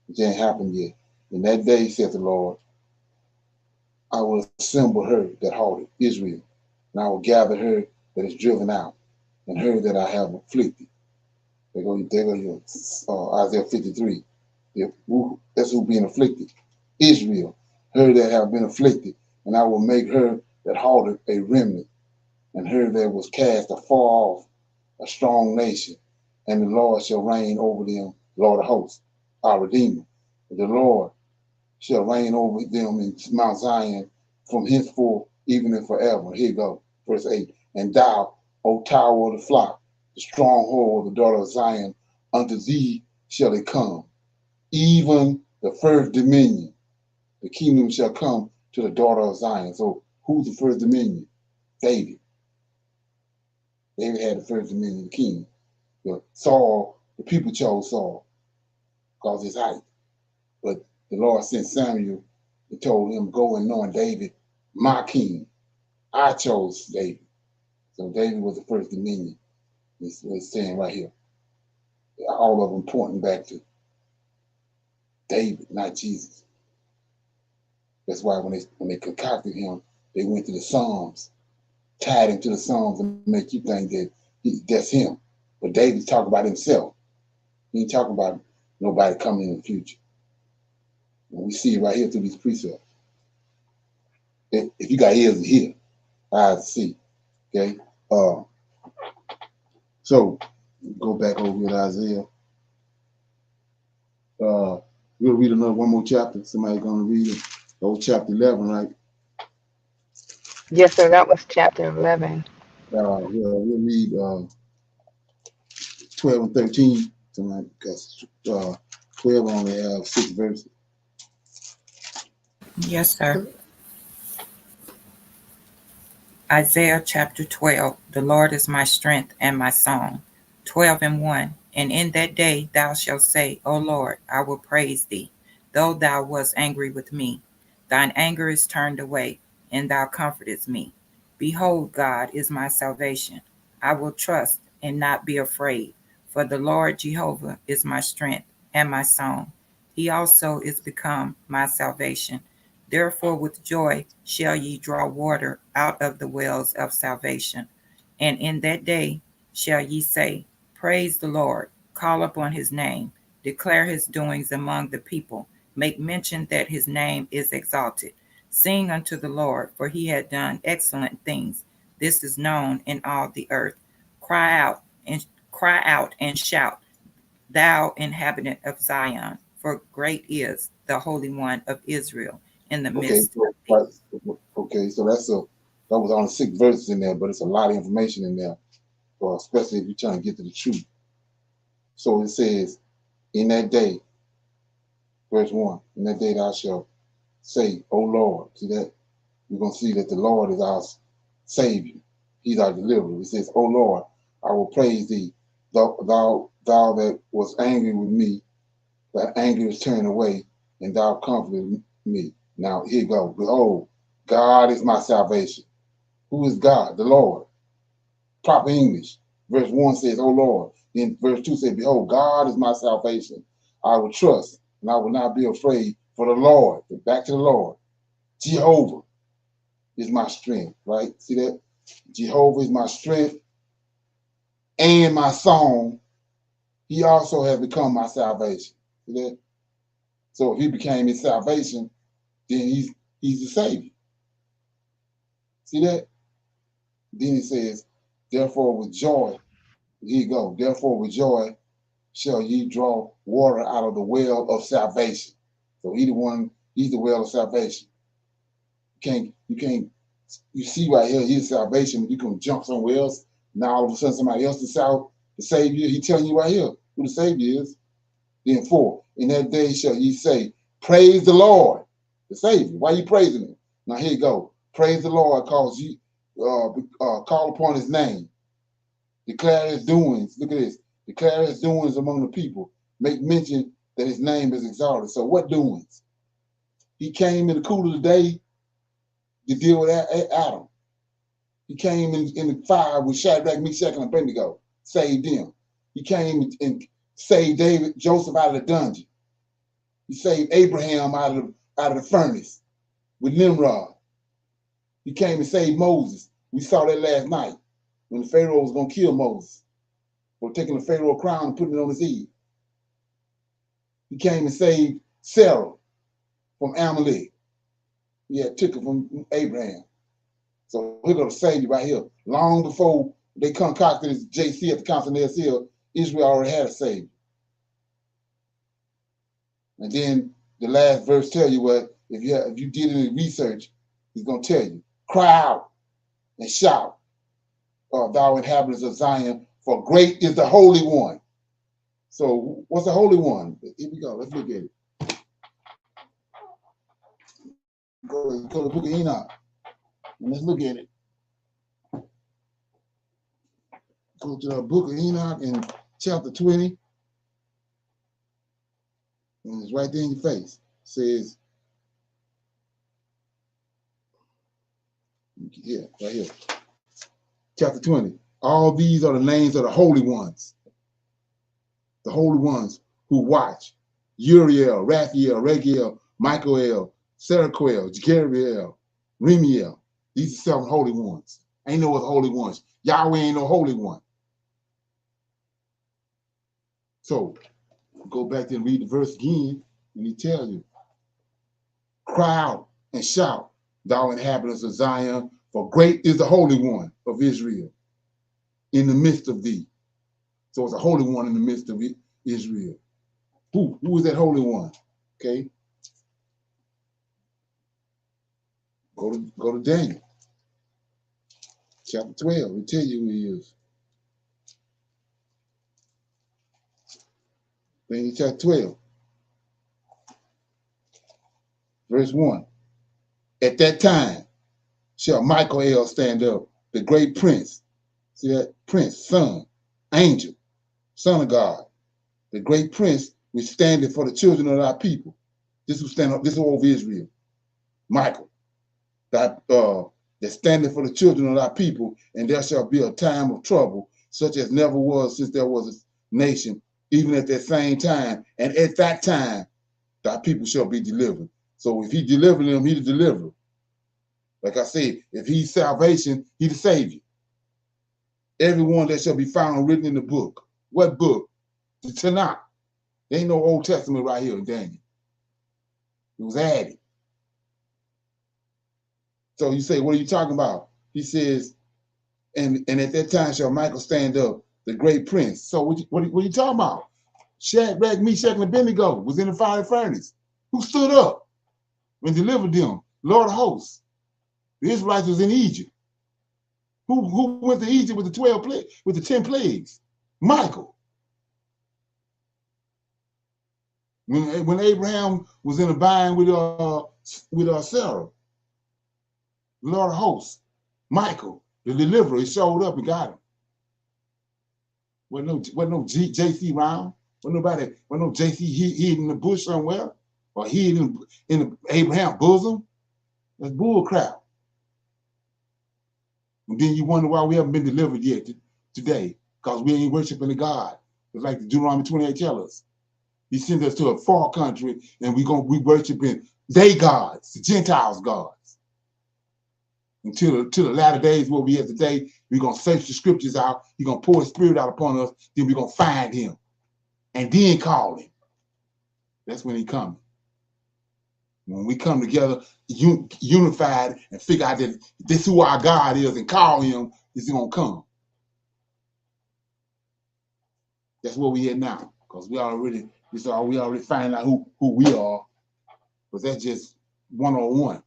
Speaker 1: which ain't happened yet. In that day, saith the Lord, I will assemble her that halted, Israel, and I will gather her that is driven out, and her that I have afflicted. There go your Isaiah 53. That's who being afflicted. Israel, her that have been afflicted, and I will make her that halted a remnant, and her that was cast afar off, a strong nation, and the Lord shall reign over them, Lord of hosts, our Redeemer. The Lord shall reign over them in Mount Zion from henceforth, even and forever. Here you go, verse 8. And thou, O tower of the flock, the stronghold of the daughter of Zion, unto thee shall it come, even the first dominion. The kingdom shall come to the daughter of Zion. So who's the first dominion? David. David had the first dominion, the king. Saul, the people chose Saul because of his height. But the Lord sent Samuel and told him, go and anoint David, my king. I chose David. So David was the first dominion. It's saying right here. All of them pointing back to David, not Jesus. That's why when they concocted him, they went to the Psalms, tied him to the Psalms and make you think that that's him. But David's talking about himself. He ain't talking about nobody coming in the future. And we see it right here through these precepts. If you got ears to hear, eyes to see. Okay? So go back over with Isaiah. We'll read one more chapter. Somebody gonna read it. Old chapter 11, right?
Speaker 5: Yes, sir. That was chapter 11.
Speaker 1: We'll read 12 and 13 tonight because 12 only have 6 verses.
Speaker 10: Yes, sir. Isaiah chapter 12. The Lord is my strength and my song. 12 and 1. And in that day thou shalt say, O Lord, I will praise thee, though thou wast angry with me. Thine anger is turned away, and thou comfortest me. Behold, God is my salvation. I will trust and not be afraid, for the Lord Jehovah is my strength and my song. He also is become my salvation. Therefore with joy shall ye draw water out of the wells of salvation. And in that day shall ye say, Praise the Lord, call upon his name, declare his doings among the people, make mention that his name is exalted. Sing unto the Lord, for he hath done excellent things. This is known in all the earth. Cry out and shout, thou inhabitant of Zion, for great is the Holy One of Israel in the midst.
Speaker 1: So that was only 6 verses in there, but it's a lot of information in there, especially if you're trying to get to the truth. So it says, in that day, verse 1, in that day thou shalt say, O Lord. See that? You're going to see that the Lord is our Savior. He's our deliverer. It says, O Lord, I will praise thee. Thou that was angry with me, thy anger is turned away, and thou comforted me. Now, here you go. Behold, God is my salvation. Who is God? The Lord. Proper English. Verse 1 says, O Lord. Then verse 2 says, Behold, God is my salvation. I will trust, and I will not be afraid, for the Lord. Back to the Lord. Jehovah is my strength, right? See that? Jehovah is my strength and my song. He also has become my salvation. See that? So if he became his salvation, then he's the Savior. See that? Then he says, therefore with joy, here you go, therefore with joy shall ye draw water out of the well of salvation. So he's the well of salvation. You see right here, his salvation, you can jump somewhere else. Now all of a sudden somebody else is out, the Savior, he telling you right here who the Savior is. Then 4, in that day shall ye say, praise the Lord, the Savior. Why are you praising him? Now here you go. Praise the Lord, cause you call upon his name. Declare his doings. Look at this. Declare his doings among the people. Make mention that his name is exalted. So what doings? He came in the cool of the day to deal with Adam. He came in the fire with Shadrach, Meshach, and Abednego, saved them. He came and saved Joseph out of the dungeon. He saved Abraham out of the furnace with Nimrod. He came and saved Moses. We saw that last night when the Pharaoh was going to kill Moses for taking the Pharaoh crown and putting it on his head. He came and saved Sarah from Amalek. He had took it from Abraham. So we're going to save you right here. Long before they concocted this JC at the Council of Hill, Israel already had a savior. And then the last verse tell you what, if you did any research, he's going to tell you, cry out and shout, thou inhabitants of Zion, for great is the Holy One. So what's the Holy One? Here we go. Let's look at it. Go to the book of Enoch. And let's look at it. Go to the book of Enoch in chapter 20. And it's right there in your face. It says, yeah, right here. Chapter 20. All these are the names of the holy ones. The holy ones who watch. Uriel, Raphael, Ragiel, Michael, Seraquel, Jeriel, Remiel. These are 7 holy ones. Ain't no other holy ones. Yahweh ain't no holy one. So go back there and read the verse again, and he tells you, cry out and shout, thou inhabitants of Zion, for great is the Holy One of Israel in the midst of thee. So it's a Holy One in the midst of Israel. Who is that Holy One? Okay. Go to Daniel. Chapter 12, we tell you who he is. Daniel chapter 12. Verse 1. At that time shall Michael stand up, the great prince. See that? Prince, son, angel, son of God. The great prince which standeth for the children of our people. This will stand up, this is over Israel. Michael, that standeth for the children of our people, and there shall be a time of trouble, such as never was since there was a nation, even at that same time. And at that time, thy people shall be delivered. So if he delivered them, he the deliverer. Like I said, if he's salvation, he the savior. Everyone that shall be found written in the book. What book? The Tanak. There ain't no Old Testament right here in Daniel. It was added. So you say, what are you talking about? He says, and at that time shall Michael stand up, the great prince. So what are you talking about? Shadrach, Meshach, and Abednego was in the fiery furnace. Who stood up and delivered them? Lord of hosts. The Israelites was in Egypt. Who went to Egypt with the 10 plagues? Michael. When Abraham was in a bind with Sarah, the Lord of hosts, Michael, the deliverer, he showed up and got him. Wasn't no JC around. Wasn't no JC hid in the bush somewhere or hid in Abraham's bosom. That's bull crap. And then you wonder why we haven't been delivered yet today, because we ain't worshiping the God. It's like the Deuteronomy 28 tells us. He sent us to a far country, and we worshiping they gods, the Gentiles' gods. Until the latter days where we are today, we're going to search the scriptures out. He's going to pour his spirit out upon us. Then we're going to find him and then call him. That's when he comes. When we come together, unified, and figure out that this is who our God is and call him, he's going to come. That's where we at now, because we already finding out who we are. But that's just 101.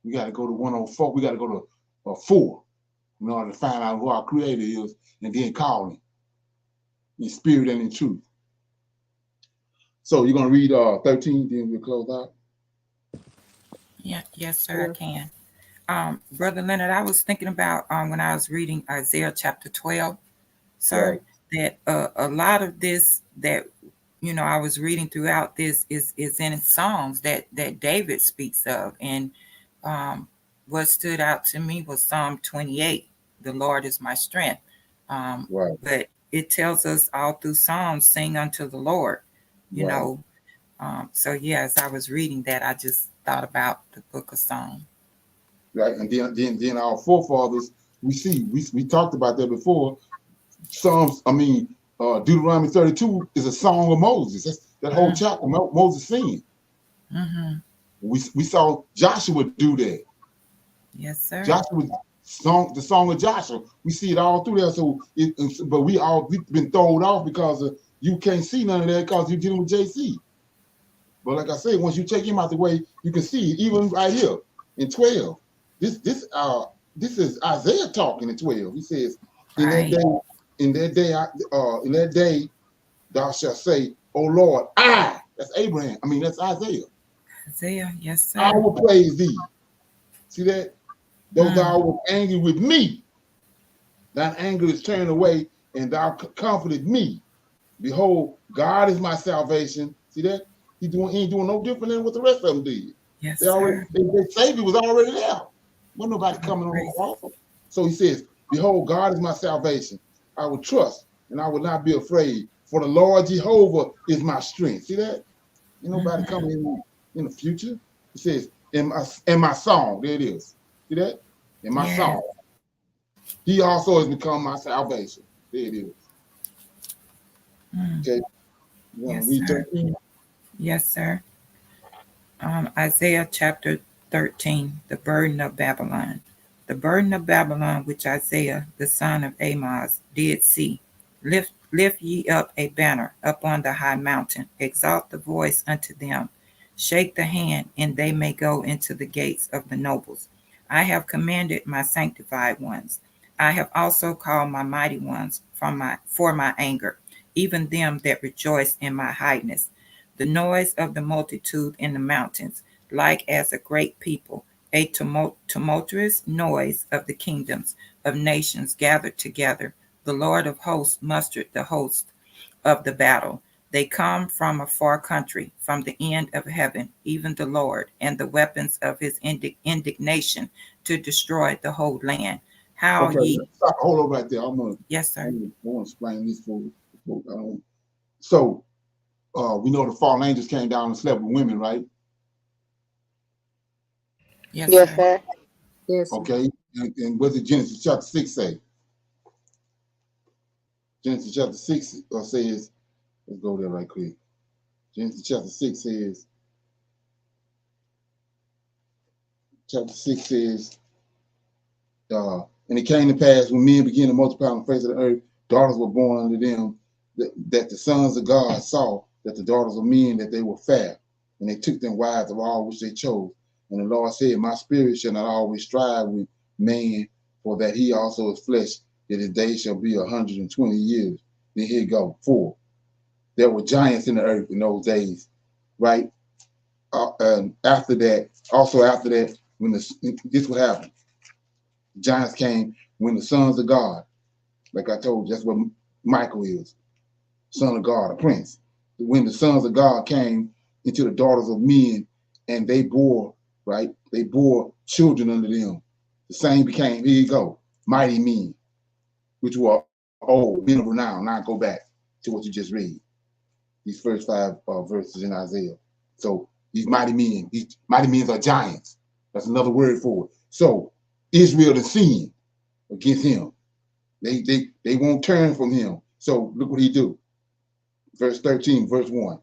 Speaker 1: We got to go to 104. We got to go to 4 in order to find out who our creator is and then call him in spirit and in truth. So you're going to read 13, then we'll close out?
Speaker 10: Yeah, yes, sir, I can. Brother Leonard, I was thinking about when I was reading Isaiah chapter 12, sir, right, that a lot of this that, I was reading throughout this is in songs that David speaks of. And what stood out to me was Psalm 28. The Lord is my strength.
Speaker 1: Right.
Speaker 10: But it tells us all through Psalms, sing unto the Lord. You
Speaker 1: Right.
Speaker 10: know, so yeah, as I was reading that, I just thought about the book of Psalms.
Speaker 1: Right, and then our forefathers, we talked about that before. Psalms, Deuteronomy 32 is a song of Moses. That's that whole chapter, Moses singing.
Speaker 10: Mm-hmm.
Speaker 1: We saw Joshua do that.
Speaker 10: Yes, sir.
Speaker 1: Joshua the song of Joshua. We see it all through there. But we've been thrown off because you can't see none of that because you're dealing with JC. But like I said, once you take him out the way, you can see it, even right here in 12. This is Isaiah talking in 12. He says,
Speaker 10: Right.
Speaker 1: in that day, thou shalt say, O Lord, that's Abraham. That's Isaiah.
Speaker 10: Isaiah, yes, sir.
Speaker 1: I will praise thee. See that? Though thou wert angry with me, thine anger is turned away, and thou comforted me. Behold, God is my salvation. See that? He ain't doing no different than what the rest of them did.
Speaker 10: Yes,
Speaker 1: Their Savior was already there. Wasn't nobody coming on the cross. So he says, behold, God is my salvation. I will trust and I will not be afraid. For the Lord Jehovah is my strength. See that? Ain't nobody coming in the future. He says, in my song, there it is. See that? In my song. He also has become my salvation. There it is. Okay. You want to read 13?
Speaker 10: Yes, sir. Isaiah chapter 13, the burden of Babylon. The burden of Babylon, which Isaiah, the son of Amoz, did see. Lift ye up a banner upon the high mountain. Exalt the voice unto them. Shake the hand, and they may go into the gates of the nobles. I have commanded my sanctified ones. I have also called my mighty ones for my anger, even them that rejoice in my highness. The noise of the multitude in the mountains, like as a great people, a tumultuous noise of the kingdoms of nations gathered together. The Lord of hosts mustered the host of the battle. They come from a far country, from the end of heaven, even the Lord, and the weapons of his indignation to destroy the whole land. How ye...
Speaker 1: Hold on right there.
Speaker 10: Yes, sir.
Speaker 1: I want to explain this for so we know the fallen angels came down and slept with women, right?
Speaker 10: Yes,
Speaker 5: sir.
Speaker 11: Yes.
Speaker 1: Okay. And what did Genesis chapter 6 say? Genesis chapter 6 says, let's go there right quick. Genesis chapter 6 says, and it came to pass when men began to multiply on the face of the earth, daughters were born unto them, that the sons of God saw that the daughters of men, that they were fair, and they took them wives of all which they chose. And the Lord said, my spirit shall not always strive with man, for that he also is flesh, that his days shall be 120 years. Then here you go, 4. There were giants in the earth in those days, right? And after that, when this would happen, giants came when the sons of God, like I told you, that's what Michael is, son of God, a prince. When the sons of God came into the daughters of men, and they bore children unto them. The same became, here you go, mighty men, which were old, men of renown. Now go back to what you just read. These first 5 verses in Isaiah. So these mighty men are giants. That's another word for it. So Israel is sin against him. They won't turn from him. So look what he do. Chapter 13, verse 1.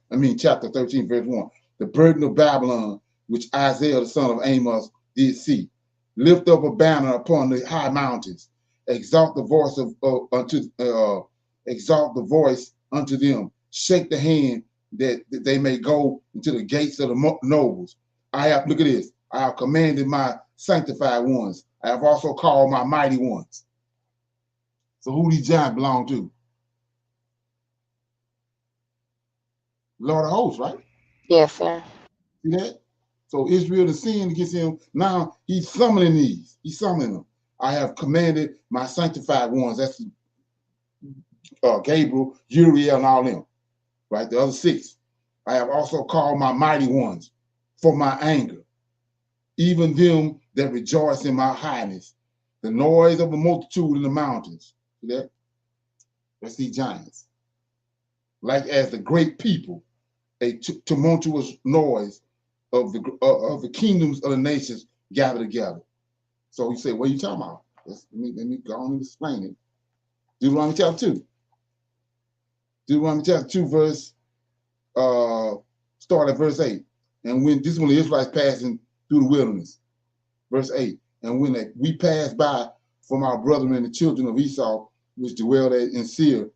Speaker 1: The burden of Babylon, which Isaiah the son of Amos did see. Lift up a banner upon the high mountains. Exalt the voice unto them. Shake the hand that they may go into the gates of the nobles. Look at this. I have commanded my sanctified ones. I have also called my mighty ones. So who these giants belong to? Lord of hosts, right?
Speaker 5: Yes, sir.
Speaker 1: See that? So Israel is sin against him. Now he's summoning these. He's summoning them. I have commanded my sanctified ones. That's Gabriel, Uriel, and all them. Right? The other 6. I have also called my mighty ones for my anger. Even them that rejoice in my highness, the noise of a multitude in the mountains. See that? That's these giants. Like as the great people, a tumultuous noise of the kingdoms of the nations gather together. So you say, what are you talking about? Let me go on and explain it. Deuteronomy chapter 2. Deuteronomy chapter 2, start at verse 8. And when this is when the Israelites passing through the wilderness. Verse 8. And when we passed by from our brethren the children of Esau, which dwelled in Seir,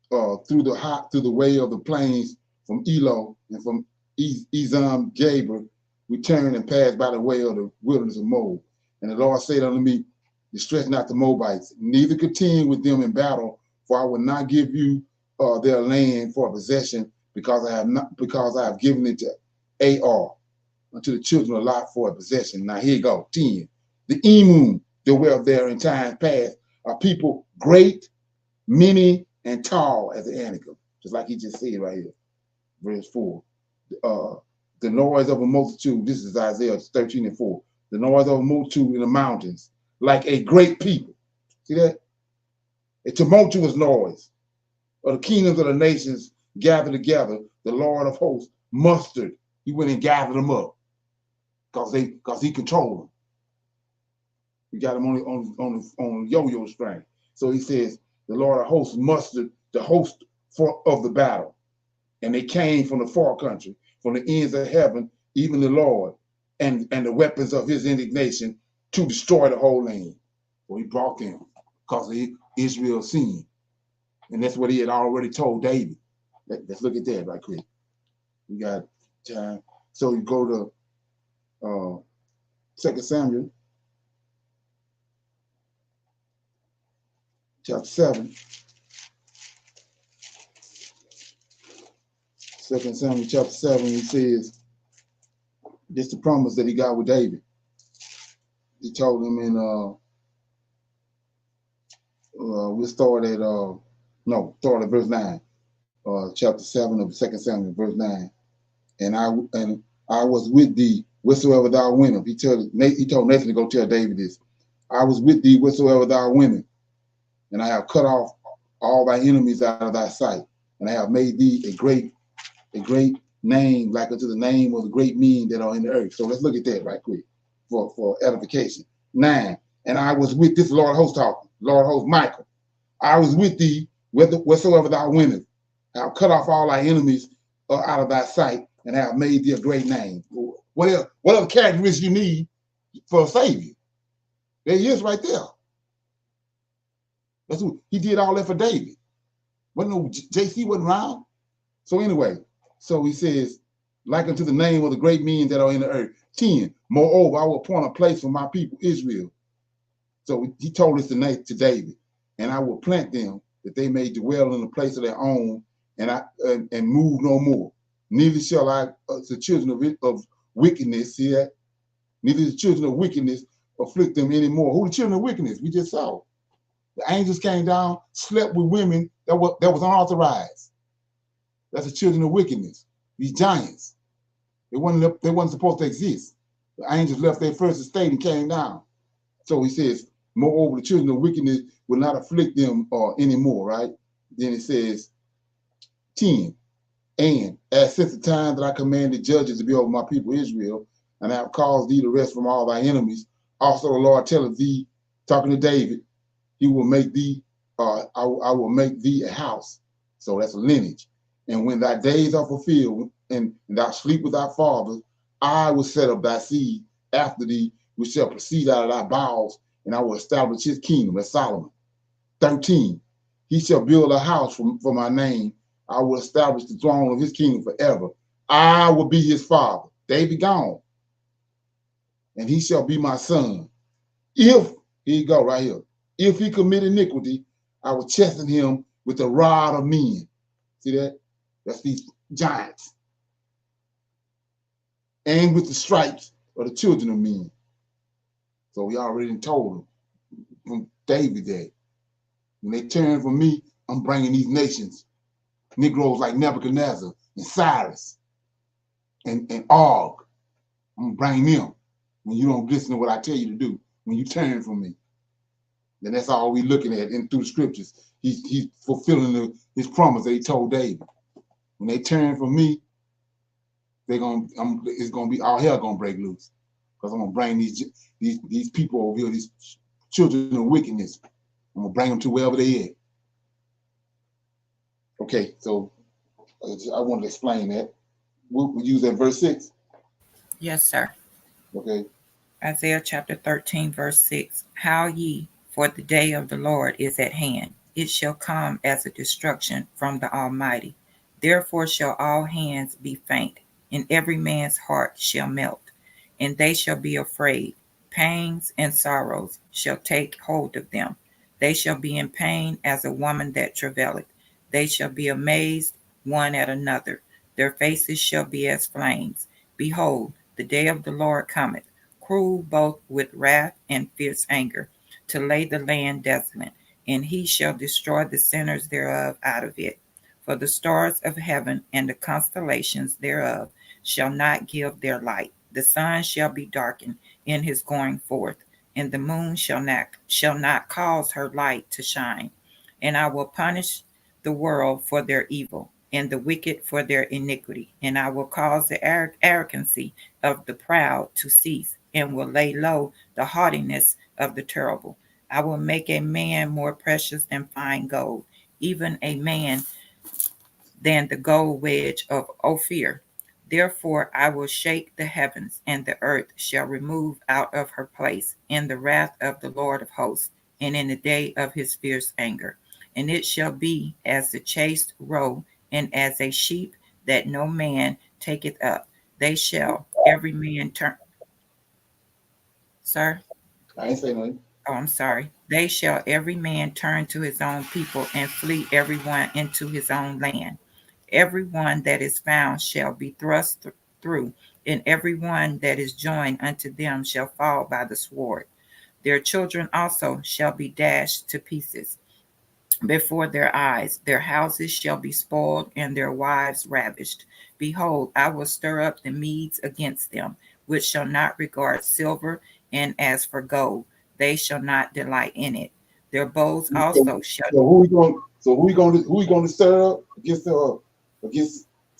Speaker 1: through the way of the plains from Elo and from Ezam Gaber, we turned and passed by the way of the wilderness of Moab. And the Lord said unto me, distress not the Moabites, neither contend with them in battle, for I will not give you their land for a possession, because I have given it to Ar, unto the children of Lot for a possession. Now here you go, 10. The Emum that were there in times past are people great, many, and tall as the Anakim, just like he just said right here. Verse 4. The noise of a multitude, this is Isaiah 13 and 4. The noise of a multitude in the mountains, like a great people. See that? A tumultuous noise of the kingdoms of the nations gathered together. The Lord of hosts mustered. He went and gathered them up because he controlled them. He got them on yo-yo string. So he says, the Lord of hosts mustered the host of the battle. And they came from the far country, from the ends of heaven, even the Lord, and the weapons of his indignation to destroy the whole land. So he brought them because of Israel's sin. And that's what he had already told David. Let's look at that right quick. We got time. So you go to 2 Samuel chapter 7. 2 Samuel chapter 7, he says, this is the promise that he got with David. He told him in, we'll start at, start at verse 9. Chapter 7 of 2 Samuel, verse 9. And I was with thee wheresoever thou wentest. He told Nathan to go tell David this. I was with thee wheresoever thou wentest, and I have cut off all thy enemies out of thy sight, and I have made thee a great name, like unto the name of the great men that are in the earth. So let's look at that right quick for edification. 9. And I was with this Lord host talking, Lord host Michael. I was with thee wheresoever thou wentest. I have cut off all thy enemies out of thy sight, and I have made thee a great name. What other characteristics you need for a savior? There he is right there. That's what he did all that for David. Wasn't no JC wasn't around. So anyway, so he says, like unto the name of the great men that are in the earth. 10. Moreover, I will appoint a place for my people Israel. So he told this to David, and I will plant them that they may dwell in a place of their own, and move no more. Neither shall I the children of wickedness, see that? Neither the children of wickedness afflict them anymore. Who the children of wickedness? We just saw. The angels came down, slept with women that was unauthorized. That's the children of wickedness. These giants. They wasn't supposed to exist. The angels left their first estate and came down. So he says, moreover, the children of wickedness will not afflict them anymore, right? Then it says, 10. And as since the time that I commanded judges to be over my people Israel, and I have caused thee to rest from all thy enemies, also the Lord telleth thee, talking to David, he will make thee, I will make thee a house. So that's a lineage. And when thy days are fulfilled, and thou sleep with thy fathers, I will set up thy seed after thee, which shall proceed out of thy bowels, and I will establish his kingdom. That's Solomon. 13. He shall build a house for my name. I will establish the throne of his kingdom forever. I will be his father. David gone. And he shall be my son. If, here you go right here. If he commit iniquity, I will chasten him with the rod of men. See that? That's these giants. And with the stripes of the children of men. So we already told them from David that when they turn from me, I'm bringing these nations, Negroes like Nebuchadnezzar and Cyrus and Og. I'm bringing them when you don't listen to what I tell you to do, when you turn from me. Then that's all we're looking at in through the scriptures. He's fulfilling his promise that he told David. When they turn from me, it's gonna be all hell gonna break loose. Because I'm gonna bring these people over here, these children of wickedness. I'm gonna bring them to wherever they at. Okay, so I wanted to explain that. We'll use that verse 6.
Speaker 10: Yes, sir.
Speaker 1: Okay.
Speaker 10: Isaiah chapter 13, verse 6. How ye, for the day of the Lord is at hand. It shall come as a destruction from the Almighty. Therefore shall all hands be faint, and every man's heart shall melt, and they shall be afraid. Pains and sorrows shall take hold of them. They shall be in pain as a woman that travaileth. They shall be amazed one at another. Their faces shall be as flames. Behold, the day of the Lord cometh, cruel both with wrath and fierce anger, to lay the land desolate, and he shall destroy the sinners thereof out of it. For the stars of heaven and the constellations thereof shall not give their light. The sun shall be darkened in his going forth, and the moon shall not cause her light to shine. And I will punish the world for their evil, and the wicked for their iniquity. And I will cause the arrogancy of the proud to cease, and will lay low the haughtiness of the terrible. I will make a man more precious than fine gold, even a man than the gold wedge of Ophir. Therefore I will shake the heavens, and the earth shall remove out of her place in the wrath of the Lord of hosts, and in the day of his fierce anger. And it shall be as the chased roe, and as a sheep that no man taketh up. They shall every man turn. Sir?
Speaker 1: I ain't saying nothing.
Speaker 10: Oh, I'm sorry. They shall every man turn to his own people, and flee every one into his own land. Every one that is found shall be thrust through, and every one that is joined unto them shall fall by the sword. Their children also shall be dashed to pieces before their eyes. Their houses shall be spoiled, and their wives ravished. Behold, I will stir up the Medes against them, which shall not regard silver, and as for gold, they shall not delight in it. Their bows also shall.
Speaker 1: So who we going to stir up against? So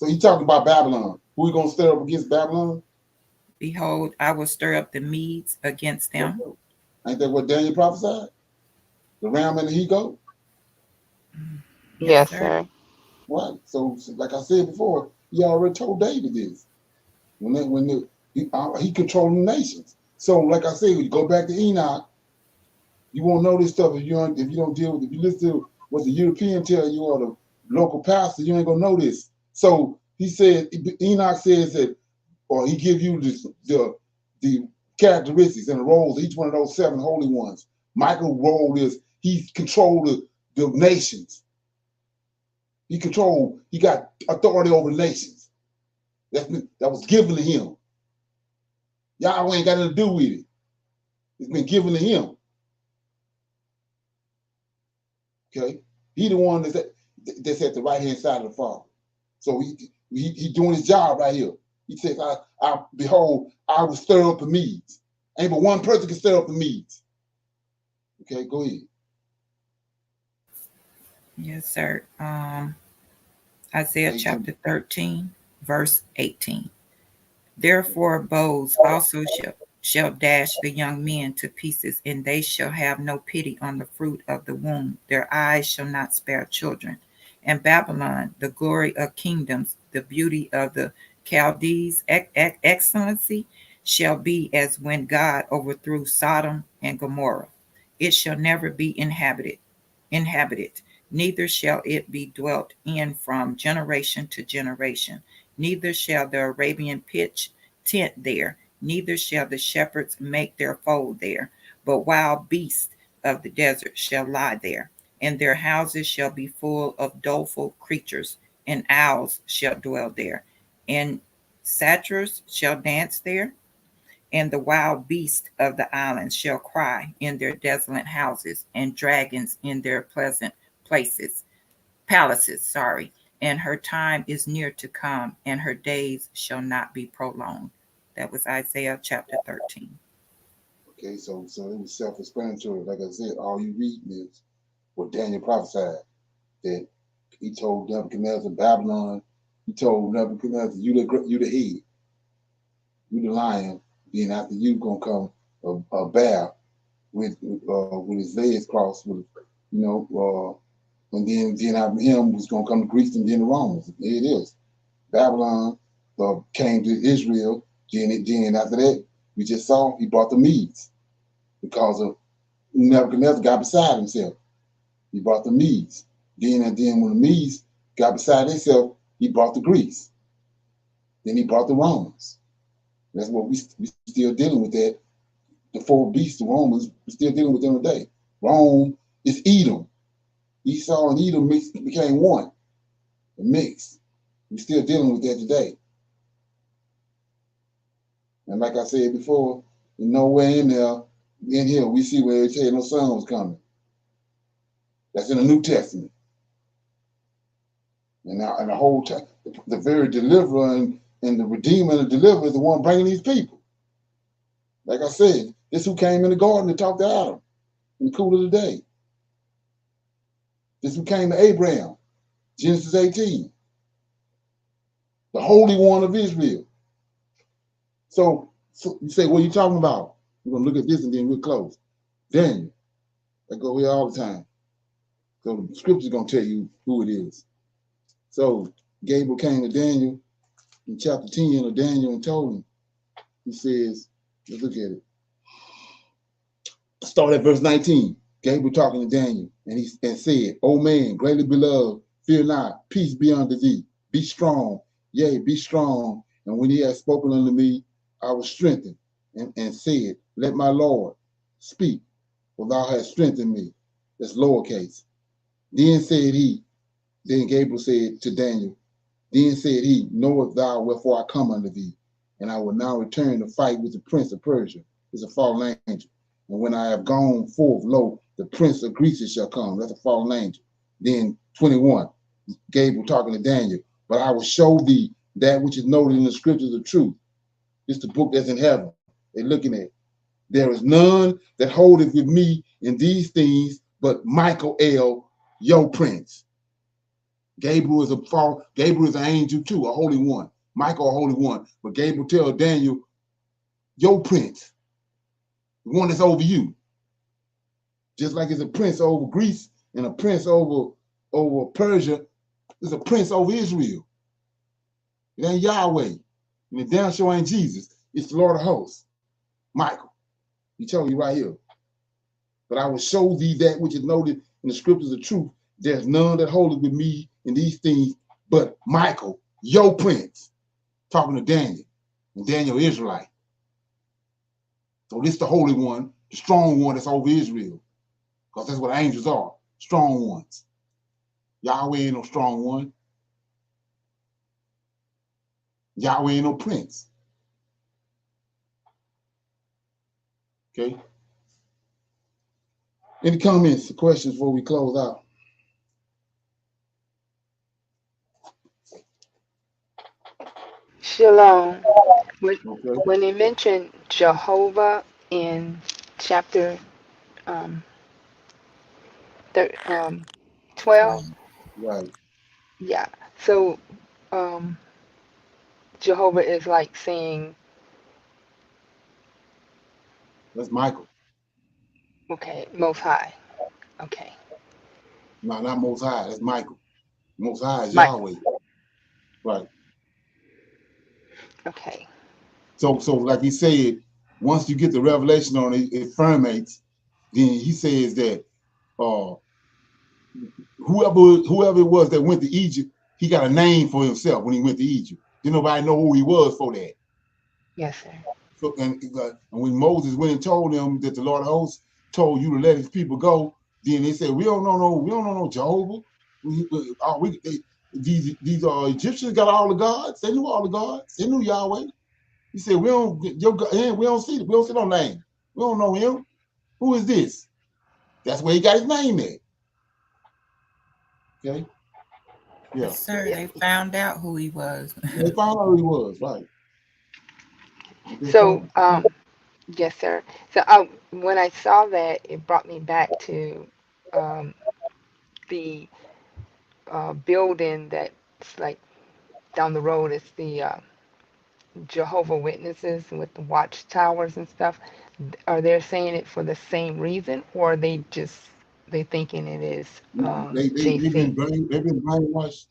Speaker 1: he talking about Babylon. Who we going to stir up against Babylon?
Speaker 10: Behold, I will stir up the Medes against them.
Speaker 1: Ain't that what Daniel prophesied? The ram and the he goat?
Speaker 5: Yes, sir.
Speaker 1: Right. So like I said before, he already told David this. He controlled the nations. So like I said, you go back to Enoch, you won't know this stuff if you don't deal with it. If you listen to what the European tell you or the local pastor, you ain't gonna know this. So he said, Enoch says that, or he give you the characteristics and the roles of each one of those 7 holy ones. Michael's role is he controlled the nations. He got authority over the nations. That was given to him. Yahweh ain't got nothing to do with it. It's been given to him. Okay? He the one that's at the right-hand side of the Father. So he doing his job right here. He says, behold, I will stir up the Medes. Ain't but one person can stir up the Medes. Okay, go ahead.
Speaker 10: Yes, sir. Isaiah chapter 13, verse 18. Therefore bows also shall dash the young men to pieces, and they shall have no pity on the fruit of the womb. Their eyes shall not spare children. And Babylon, the glory of kingdoms, the beauty of the Chaldees' excellency, shall be as when God overthrew Sodom and Gomorrah. It shall never be inhabited, neither shall it be dwelt in from generation to generation. Neither shall the Arabian pitch tent there, neither shall the shepherds make their fold there, but wild beasts of the desert shall lie there, and their houses shall be full of doleful creatures, and owls shall dwell there, and satyrs shall dance there, and the wild beasts of the islands shall cry in their desolate houses, and dragons in their pleasant palaces, and her time is near to come, and her days shall not be prolonged. That was Isaiah chapter 13.
Speaker 1: Okay, so it was self-explanatory. Like I said, all you reading is what Daniel prophesied, that he told Nebuchadnezzar Babylon, he told Nebuchadnezzar, you the head, you the lion, then after you gonna come a bear with his legs crossed, with and then after him was gonna come the Greeks and then the Romans. There it is. Babylon came to Israel. Then after that, we just saw he brought the Medes because of Nebuchadnezzar got beside himself. He brought the Medes. Then when the Medes got beside themselves, he brought the Greeks. Then he brought the Romans. That's what we still dealing with that. The four beasts, the Romans, we're still dealing with them today. Rome is Edom. Esau and Edom became one, a mix. We're still dealing with that today. And like I said before, nowhere in here, we see where it said no son was coming. That's in the New Testament. And the whole time, the very deliverer and the redeemer and the deliverer is the one bringing these people. Like I said, this who came in the garden to talk to Adam in the cool of the day. This who came to Abraham, Genesis 18. The Holy One of Israel. So you say, what are you talking about? We're going to look at this and then we'll close. Daniel. I go here all the time. So the scripture's going to tell you who it is. So Gabriel came to Daniel in chapter 10 of Daniel and told him. He says, let's look at it. Start at verse 19. Gabriel talking to Daniel, and said, O man, greatly beloved, fear not, peace be unto thee. Be strong, yea, be strong. And when he had spoken unto me, I was strengthened, and said, let my Lord speak, for thou hast strengthened me. That's lowercase. Then Gabriel said to Daniel, then said he, knowest thou wherefore I come unto thee? And I will now return to fight with the prince of Persia. It's a fallen angel. And when I have gone forth, lo, the prince of Greece shall come. That's a fallen angel. Then 21, Gabriel talking to Daniel, but I will show thee that which is noted in the scriptures of truth. It's the book that's in heaven. They're looking at it. There is none that holdeth with me in these things, but Michael, your prince. Gabriel is an angel too, a holy one. Michael, a holy one. But Gabriel tells Daniel, your prince, the one that's over you. Just like it's a prince over Greece and a prince over Persia, there's a prince over Israel. It ain't Yahweh. And it damn sure ain't Jesus. It's the Lord of hosts, Michael. He telling you right here. But I will show thee that which is noted in the scriptures of truth. There's none that holdeth with me in these things, but Michael, your prince. Talking to Daniel. And Daniel, Israelite. So this the holy one, the strong one that's over Israel. Because that's what angels are, strong ones. Yahweh ain't no strong one. Yahweh ain't no prince. Okay? Any comments or questions before we close out?
Speaker 5: Shalom.
Speaker 1: Okay.
Speaker 5: When they mentioned Jehovah in chapter 12,
Speaker 1: Right.
Speaker 5: yeah. So Jehovah is like saying,
Speaker 1: That's Michael.
Speaker 5: okay, Most High. Okay,
Speaker 1: No, not Most High. That's Michael. Most High is
Speaker 5: Michael.
Speaker 1: Yahweh. Right.
Speaker 5: Okay.
Speaker 1: So like he said, once you get the revelation on it, it firmates. Then he says that whoever it was that went to Egypt, he got a name for himself when he went to Egypt. Didn't nobody know who he was for that.
Speaker 5: Yes, sir.
Speaker 1: So and when Moses went and told them that the Lord of hosts told you to let his people go, then they said, we don't know no Jehovah. These Egyptians got all the gods. They knew all the gods. They knew Yahweh. He said, we don't see no name. We don't know him. Who is this? That's where he got his name at. Okay. Yeah.
Speaker 10: Yes, sir. They found out who he was.
Speaker 1: They found out who he was, right.
Speaker 5: So, yes, sir. So, when I saw that, it brought me back to the building that's like down the road. It's the Jehovah Witnesses with the watchtowers and stuff. Are they saying it for the same reason, or are they thinking it is JC?
Speaker 1: They've been brainwashed.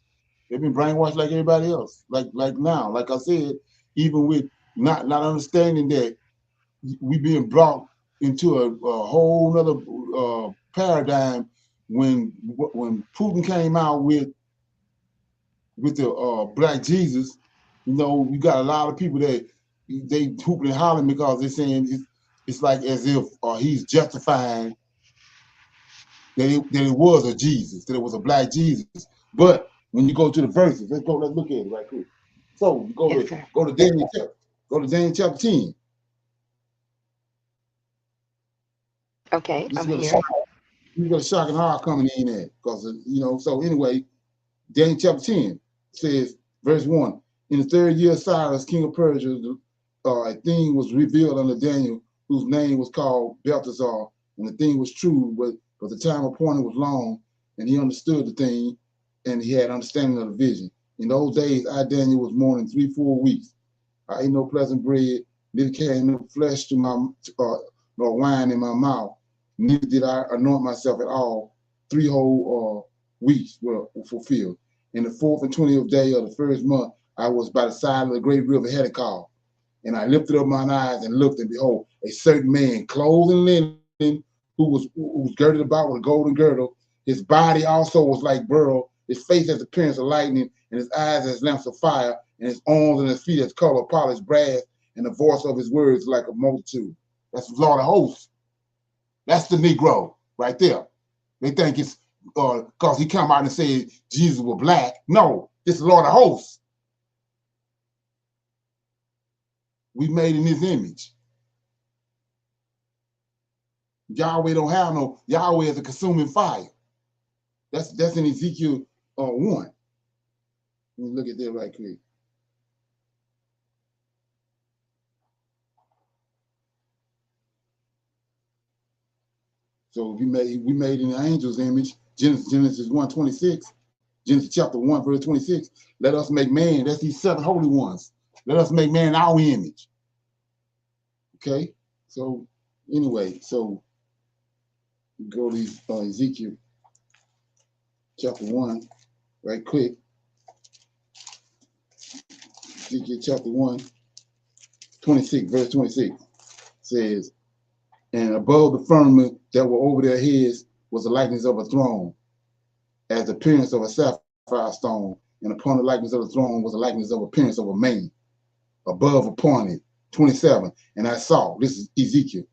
Speaker 1: They've been brainwashed like everybody else. Like now, like I said, even with not understanding that we being brought into a whole other paradigm when Putin came out with the Black Jesus. You know, you got a lot of people that they hooping and hollering because they're saying it's like as if he's justifying that it was a Jesus, that it was a Black Jesus. But when you go to the verses, let's look at it right quick. So go to Daniel chapter 10.
Speaker 5: Okay,
Speaker 1: This
Speaker 5: I'm
Speaker 1: is
Speaker 5: here.
Speaker 1: you got a shock and horror coming in there because so anyway, Daniel chapter 10 says, verse 1, in the third year of Cyrus, king of Persia, a thing was revealed unto Daniel, whose name was called Belteshazzar, and the thing was true, but the time appointed was long, and he understood the thing, and he had understanding of the vision. In those days, I, Daniel, was mourning 3-4 weeks. I ate no pleasant bread, neither came no flesh to my, nor wine in my mouth, neither did I anoint myself at all. 3 whole weeks were fulfilled. In the 4th and 20th day of the first month, I was by the side of the great river Hiddekel, and I lifted up mine eyes and looked, and behold, a certain man clothed in linen, who was girded about with a golden girdle. His body also was like beryl, his face as the appearance of lightning, and his eyes as lamps of fire, and his arms and his feet as color of polished brass, and the voice of his words like a multitude. That's the Lord of hosts. That's the Negro right there. They think it's because he come out and said Jesus was Black. No, it's the Lord of hosts. We made in his image. Yahweh don't have no, Yahweh is a consuming fire. That's in Ezekiel 1. Let me look at that right quick. So we made in the angel's image, Genesis 1:26, Genesis chapter 1, verse 26. Let us make man, that's these 7 holy ones. Let us make man in our image. Okay, so anyway, so go to Ezekiel chapter 1 right quick. Ezekiel chapter 1, 26, verse 26 says, and above the firmament that were over their heads was the likeness of a throne, as the appearance of a sapphire stone, and upon the likeness of the throne was the likeness of appearance of a man, above upon it. 27, and I saw, this is Ezekiel,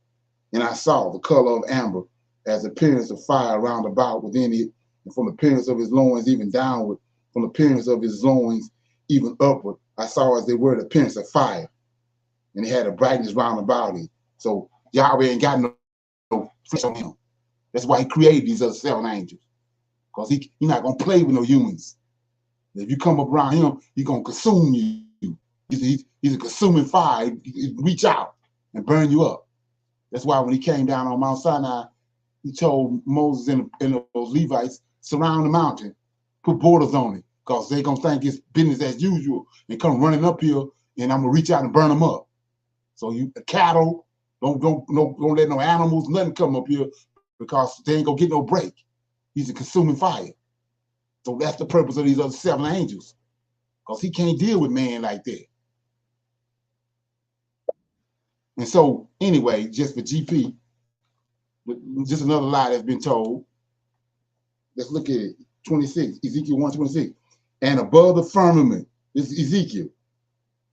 Speaker 1: and I saw the color of amber, as the appearance of fire round about within it, and from the appearance of his loins even downward, from the appearance of his loins even upward, I saw as they were the appearance of fire, and it had a brightness round about it. So Yahweh ain't got no flesh on him. That's why he created these other 7 angels, because he's not gonna play with no humans. If you come up around him, he's gonna consume you. He's a consuming fire. He reach out and burn you up. That's why when he came down on Mount Sinai, he told Moses and those Levites, surround the mountain, put borders on it, because they're gonna think it's business as usual and come running up here, and I'm gonna reach out and burn them up. So the cattle, don't let no animals, nothing come up here, because they ain't gonna get no break. He's a consuming fire. So that's the purpose of these other 7 angels, because he can't deal with man like that. And so anyway, just for GP, just another lie that's been told. Let's look at it. 26, Ezekiel 1:26. And above the firmament, this is Ezekiel,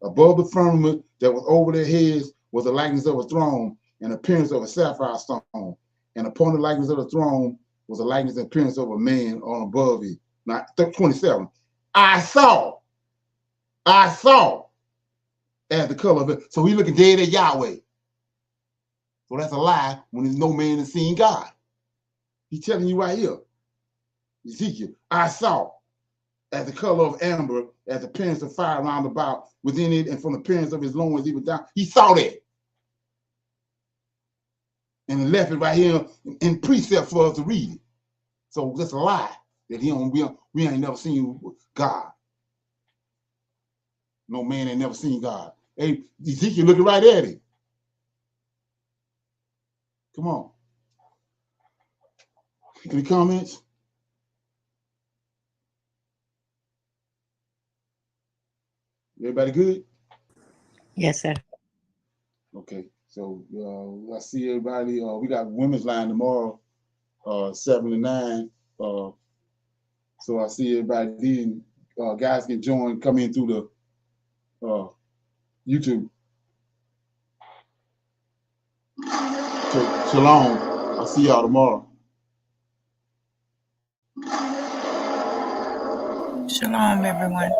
Speaker 1: above the firmament that was over their heads was the likeness of a throne and appearance of a sapphire stone. And upon the likeness of the throne was the likeness and appearance of a man on above it. Now, 27. I saw as the color of it. So he looking dead at Yahweh. So that's a lie when there's no man has seen God. He's telling you right here. Ezekiel, I saw as the color of amber, as the appearance of fire round about within it, and from the appearance of his loins he was down. He saw that. And he left it right here in precept for us to read it. So that's a lie that we ain't never seen God. No man ain't never seen God. Hey, Ezekiel looking right at him. Come on. Any comments? Everybody good?
Speaker 11: Yes, sir.
Speaker 1: Okay. So I see everybody. We got women's line tomorrow, 7 to 9. So I see everybody then. Guys can join, come in through the YouTube. Okay, shalom. I'll see y'all tomorrow.
Speaker 10: Shalom, everyone.